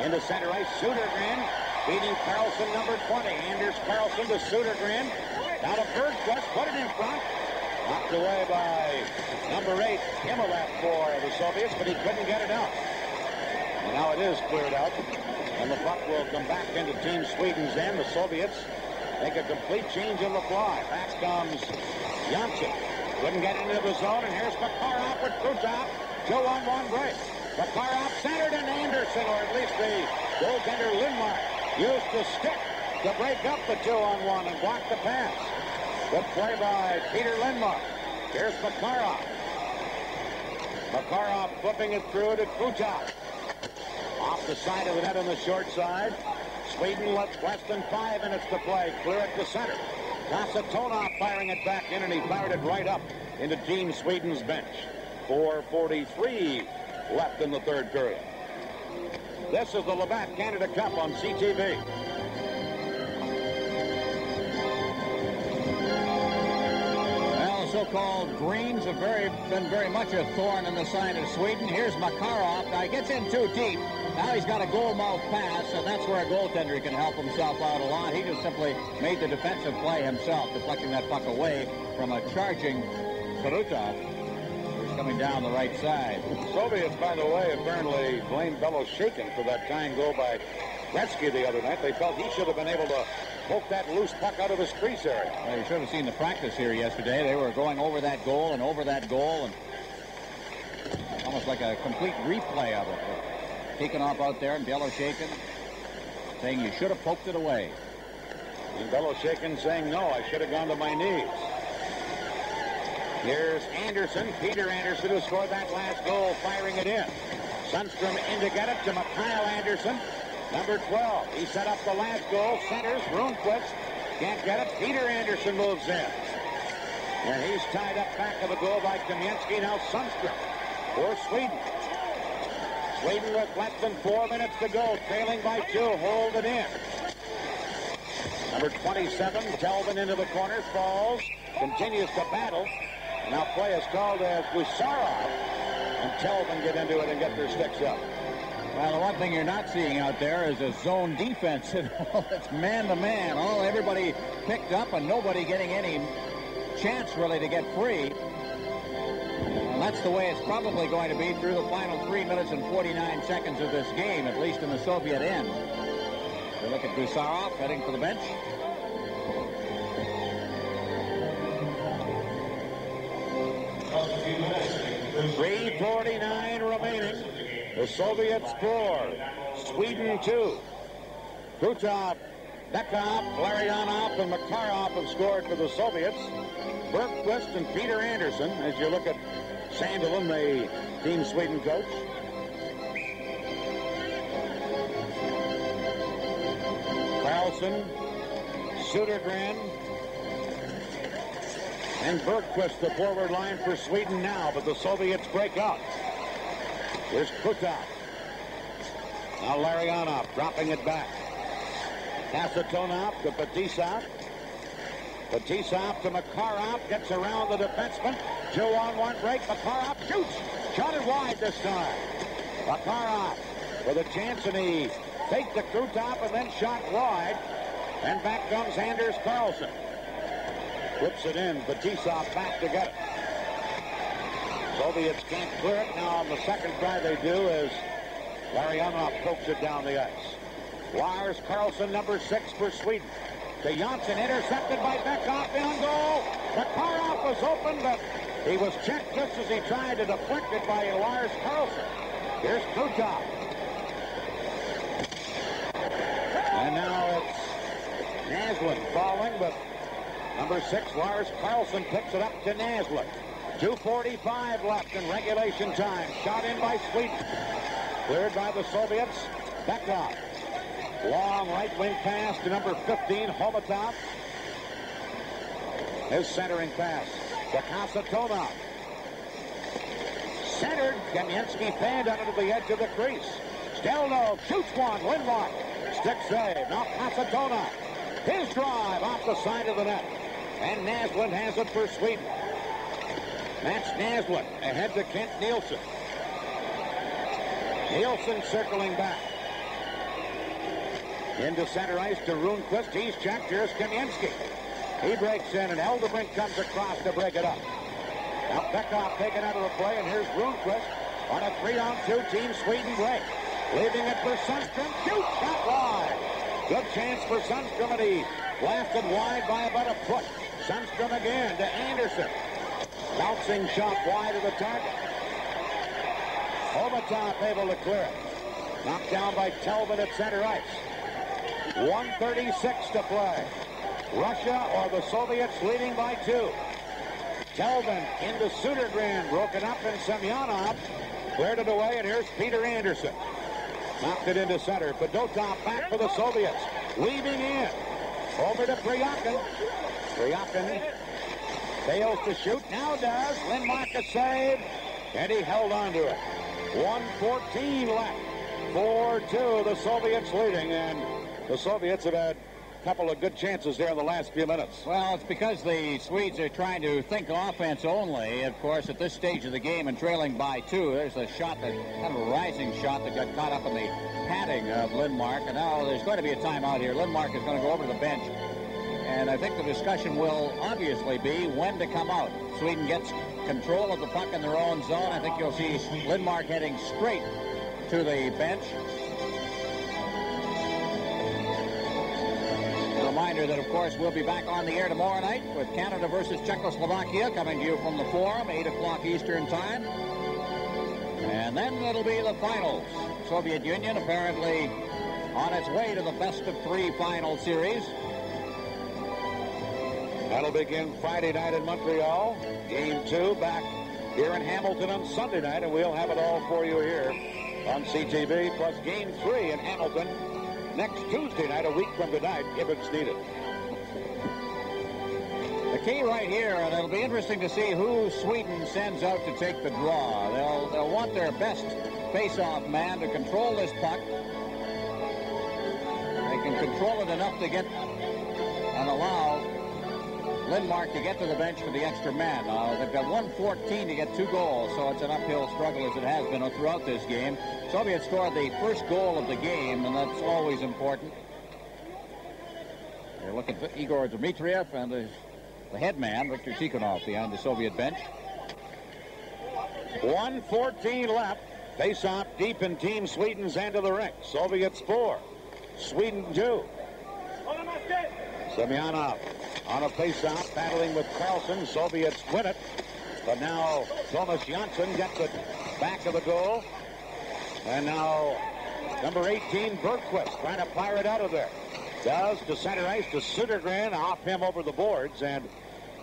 into center ice. Södergren beating Carlson, number 20. Anders Carlson to Södergren. Now to Bergquist. Put it in front. Knocked away by number 8, Himmelett for the Soviets, but he couldn't get it out. And now it is cleared out. And the puck will come back into Team Sweden's end. The Soviets make a complete change on the fly. Back comes Janssen. Couldn't get into the zone, and here's Makarov with Krutov. 2-on-1 break. Makarov centered, and Anderson, or at least the goaltender Lindmark, used the stick to break up the 2-on-1 and block the pass. Good play by Peter Lindmark. Here's Makarov. Makarov flipping it through to Krutov. Off the side of the net on the short side. Sweden less than 5 minutes to play. Clear it to center. Kasatonov firing it back in, and he fired it right up into Team Sweden's bench. 4:43 left in the third period. This is the Labatt Canada Cup on CTV. Well, so-called greens have been very much a thorn in the side of Sweden. Here's Makarov. Now he gets in too deep. Now he's got a goal mouth pass, and that's where a goaltender can help himself out a lot. He just simply made the defensive play himself, deflecting that puck away from a charging Krutov, who's coming down the right side. Soviets, by the way, apparently blamed Beloshakin for that tying goal by Gretzky the other night. They felt he should have been able to poke that loose puck out of his crease area. Well, you should have seen the practice here yesterday. They were going over that goal and over that goal, and almost like a complete replay of it. Tikhonov out there and Beloshakin saying you should have poked it away. And Beloshakin saying, no, I should have gone to my knees. Here's Anderson, Peter Anderson, who scored that last goal, firing it in. Sundstrom in to get it to Mikhail Anderson, number 12. He set up the last goal, centers, Rundqvist can't get it. Peter Anderson moves in. And he's tied up back of the goal by Kamensky. Now Sundstrom for Sweden. Sweden with less than 4 minutes to go, trailing by 2, hold it in. Number 27, Telvin into the corner, falls, continues to battle. Now play is called as Gusarov, and Telvin get into it and get their sticks up. Well, the one thing you're not seeing out there is a zone defense. It's man-to-man. Everybody picked up and nobody getting any chance really to get free. And that's the way it's probably going to be through the final 3 minutes and 49 seconds of this game, at least in the Soviet end. We look at Gusarov heading for the bench. .349 remaining. The Soviets score. Sweden 2. Krutov, Bekov, Larionov, and Makarov have scored for the Soviets. Bergqvist and Peter Anderson, as you look at Sandelin, the Team Sweden coach. Carlson, Södergren, and Bergqvist, the forward line for Sweden now, but the Soviets break up. Here's Krutov. Now Larionov dropping it back. Kasatonov to Fetisov. Fetisov to Makarov, gets around the defenseman. 2-on-1 break. Makarov shoots. Shot it wide this time. Makarov with a chance, and he faked the Krutov and then shot wide. And back comes Anders Carlson. Whips it in. Fetisov back to get it. Soviets can't clear it. Now on the second try they do as Larionov pokes it down the ice. Lars Carlson, number 6 for Sweden. To Janssen, intercepted by Bekov in goal. Makarov was open, but he was checked just as he tried to deflect it by Lars Carlson. Here's Krutov. And now it's Naslund falling, but number 6, Lars Carlson, picks it up to Naslund. 2:45 left in regulation time. Shot in by Sweden. Cleared by the Soviets. Bekov. Long right wing pass to number 15, Homatov. His centering pass to Kasatonov. Centered. Kamensky fanned under the edge of the crease. Stelno shoots one. Lindmark. Stick save. Now Kasatonov. His drive off the side of the net. And Naslund has it for Sweden. Mats Naslund ahead to Kent Nielsen. Nielsen circling back. Into center ice to Rundqvist. He's checked. Here's Kamensky. He breaks in, and Eldebrink comes across to break it up. Now Bekov taken out of the play, and here's Rundqvist on a 3-on-2 Team Sweden break. Leaving it for Sundstrom. Shoot! Shot wide. Good chance for Sundstrom, and he blasted wide by about a foot. Sundstrom again to Anderson. Bouncing shot wide of the target. Homatov able to clear it. Knocked down by Telvin at center ice. 1:36 to play. Russia or the Soviets leading by 2. Telvin into Södergren. Broken up in Semyonov. Cleared it away, and here's Peter Anderson. Knocked it into center. Fedotov back for the Soviets. Weaving in. Over to Priyakin. Priyakin Fails to shoot. Now does. Lindmark a save. And he held on to it. 1:14 left. 4-2. The Soviets leading. And the Soviets have had a couple of good chances there in the last few minutes. Well, it's because the Swedes are trying to think offense only, of course, at this stage of the game and trailing by 2. There's a shot, that kind of a rising shot that got caught up in the padding of Lindmark. And now there's going to be a timeout here. Lindmark is going to go over to the bench. And I think the discussion will obviously be when to come out. Sweden gets control of the puck in their own zone. I think you'll see Lindmark heading straight to the bench. Reminder that, of course, we'll be back on the air tomorrow night with Canada versus Czechoslovakia, coming to you from the Forum, 8 o'clock Eastern Time. And then it'll be the finals. Soviet Union apparently on its way to the best-of-3 final series. That'll begin Friday night in Montreal. Game 2 back here in Hamilton on Sunday night, and we'll have it all for you here on CTV, plus Game 3 in Hamilton next Tuesday night, a week from tonight, if it's needed. The key right here, and it'll be interesting to see who Sweden sends out to take the draw. They'll want their best face-off man to control this puck. They can control it enough to get and allow Lindmark to get to the bench for the extra man. They've got 1:14 to get 2 goals, so it's an uphill struggle as it has been throughout this game. Soviets scored the first goal of the game, and that's always important. You're looking at Igor Dmitriev and the head man, Viktor Tikhonov, behind the Soviet bench. 1:14 left. Face-off deep in Team Sweden's end of the rink. Soviets 4, Sweden 2. Semyonov on a face-off, battling with Carlson. Soviets win it. But now Thomas Janssen gets it back of the goal. And now number 18, Bergquist, trying to fire it out of there. Does to center ice to Södergren, off him over the boards. And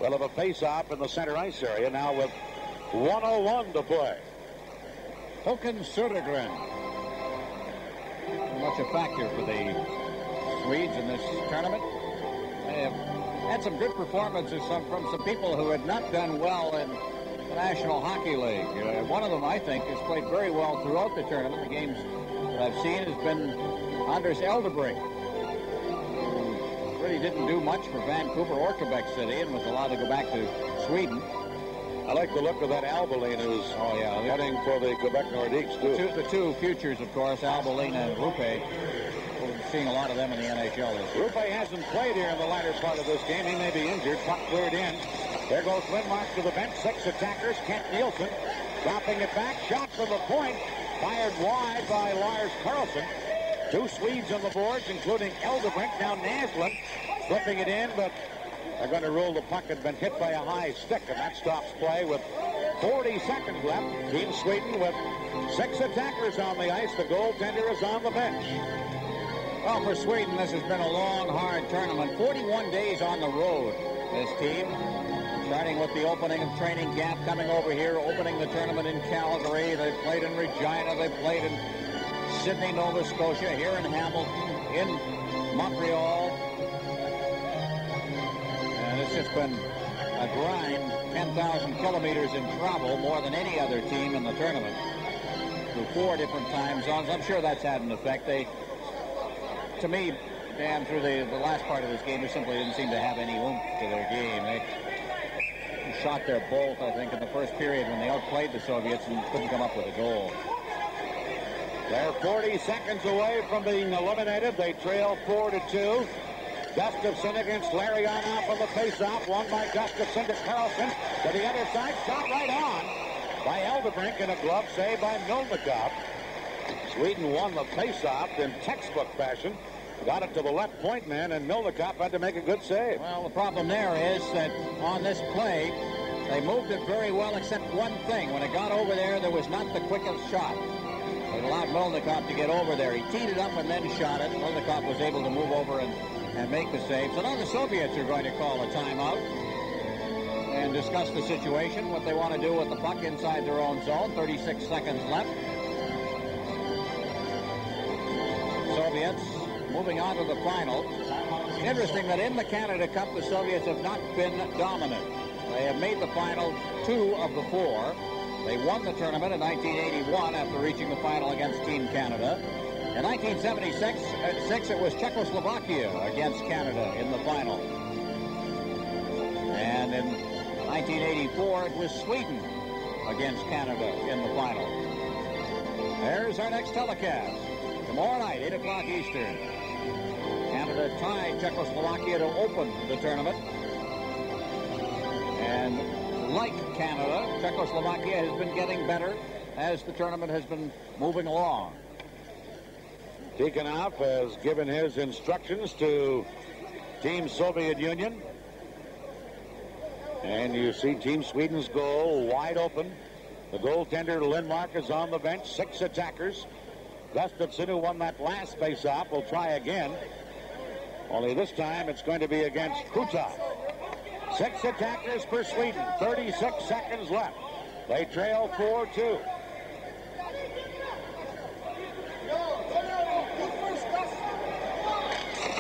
we'll have a face-off in the center ice area now with 1:01 to play. Håkan Södergren. Much a factor for the Swedes in this tournament. They have had some good performances from some people who had not done well in the National Hockey League. One of them, I think, has played very well throughout the tournament. The games that I've seen has been Anders Eldebrink, who really didn't do much for Vancouver or Quebec City and was allowed to go back to Sweden. I like the look of that Albalin, who's heading for the Quebec Nordiques, too. The two futures, of course, Albalin and Rupe. We're seeing a lot of them in the NHL. Rupe hasn't played here in the latter part of this game. He may be injured. Puck cleared in. There goes Lindmark to the bench. 6 attackers. Kent Nielsen dropping it back. Shot from the point. Fired wide by Lars Carlson. 2 Swedes on the boards, including Eldebrink. Now Naslund flipping it in, but they're going to rule the puck had been hit by a high stick, and that stops play with 40 seconds left. Team Sweden with 6 attackers on the ice. The goaltender is on the bench. Well, for Sweden, this has been a long, hard tournament. 41 days on the road, this team. Starting with the opening of training camp, coming over here, opening the tournament in Calgary. They've played in Regina. They've played in Sydney, Nova Scotia, here in Hamilton, in Montreal. And it's just been a grind. 10,000 kilometers in travel, more than any other team in the tournament. Through 4 different time zones. I'm sure that's had an effect. To me, Dan, through the last part of this game, they simply didn't seem to have any oomph to their game. They shot their bolt, I think, in the first period when they outplayed the Soviets and couldn't come up with a goal. They're 40 seconds away from being eliminated. They trail 4-2. Gustafsson against Larionov on the face-off. Won by Gustafsson to Carlson. To the other side, shot right on by Eldebrink, and a glove save by Milnikov. Sweden won the face-off in textbook fashion. Got it to the left point man, and Milnikov had to make a good save. Well, the problem there is that on this play, they moved it very well, except one thing. When it got over there, there was not the quickest shot. It allowed Milnikov to get over there. He teed it up and then shot it. Milnikov was able to move over and make the save. So now the Soviets are going to call a timeout and discuss the situation, what they want to do with the puck inside their own zone. 36 seconds left. Soviets moving on to the final. Interesting that in the Canada Cup, the Soviets have not been dominant. They have made the final 2 of the 4. They won the tournament in 1981 after reaching the final against Team Canada. In 1976, it was Czechoslovakia against Canada in the final. And in 1984, it was Sweden against Canada in the final. There's our next telecast. Tomorrow night, 8 o'clock Eastern. Canada tied Czechoslovakia to open the tournament. And like Canada, Czechoslovakia has been getting better as the tournament has been moving along. Tikhonov has given his instructions to Team Soviet Union. And you see Team Sweden's goal wide open. The goaltender Lindmark is on the bench. 6 attackers. Gustafsson, who won that last face-off, will try again. Only this time it's going to be against Krutov. 6 attackers for Sweden. 36 seconds left. They trail 4-2.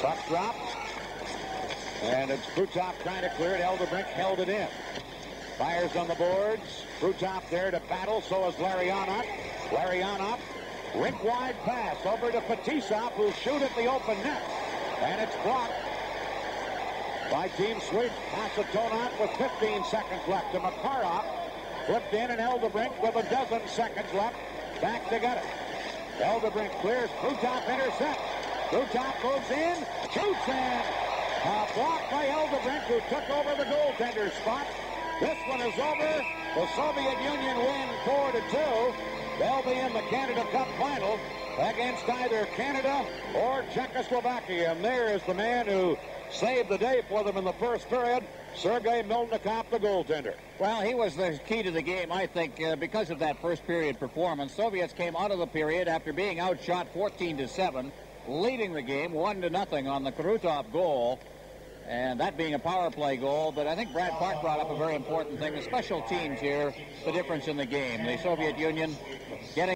Puck dropped. And it's Krutov trying to clear it. Elderbrink held it in. Fires on the boards. Krutov there to battle. So is Larionov. Larionov. Rink-wide pass over to Fetisov, who'll shoot at the open net. And it's blocked by Team Sweden. Kasatonov with 15 seconds left to Makarov. Flipped in, and Elderbrink with a dozen seconds left. Back to get it. Elderbrink clears. Krutov intercepts. Krutov moves in. Shoots in. A block by Elderbrink, who took over the goaltender's spot. This one is over. The Soviet Union win 4-2. They'll be in the Canada Cup final against either Canada or Czechoslovakia. And there is the man who saved the day for them in the first period, Sergei Milnikov, the goaltender. Well, he was the key to the game, I think, because of that first period performance. Soviets came out of the period after being outshot 14-7, leading the game 1-0 on the Krutov goal, and that being a power play goal. But I think Brad Park brought up a very important thing. The special teams here, the difference in the game. The Soviet Union getting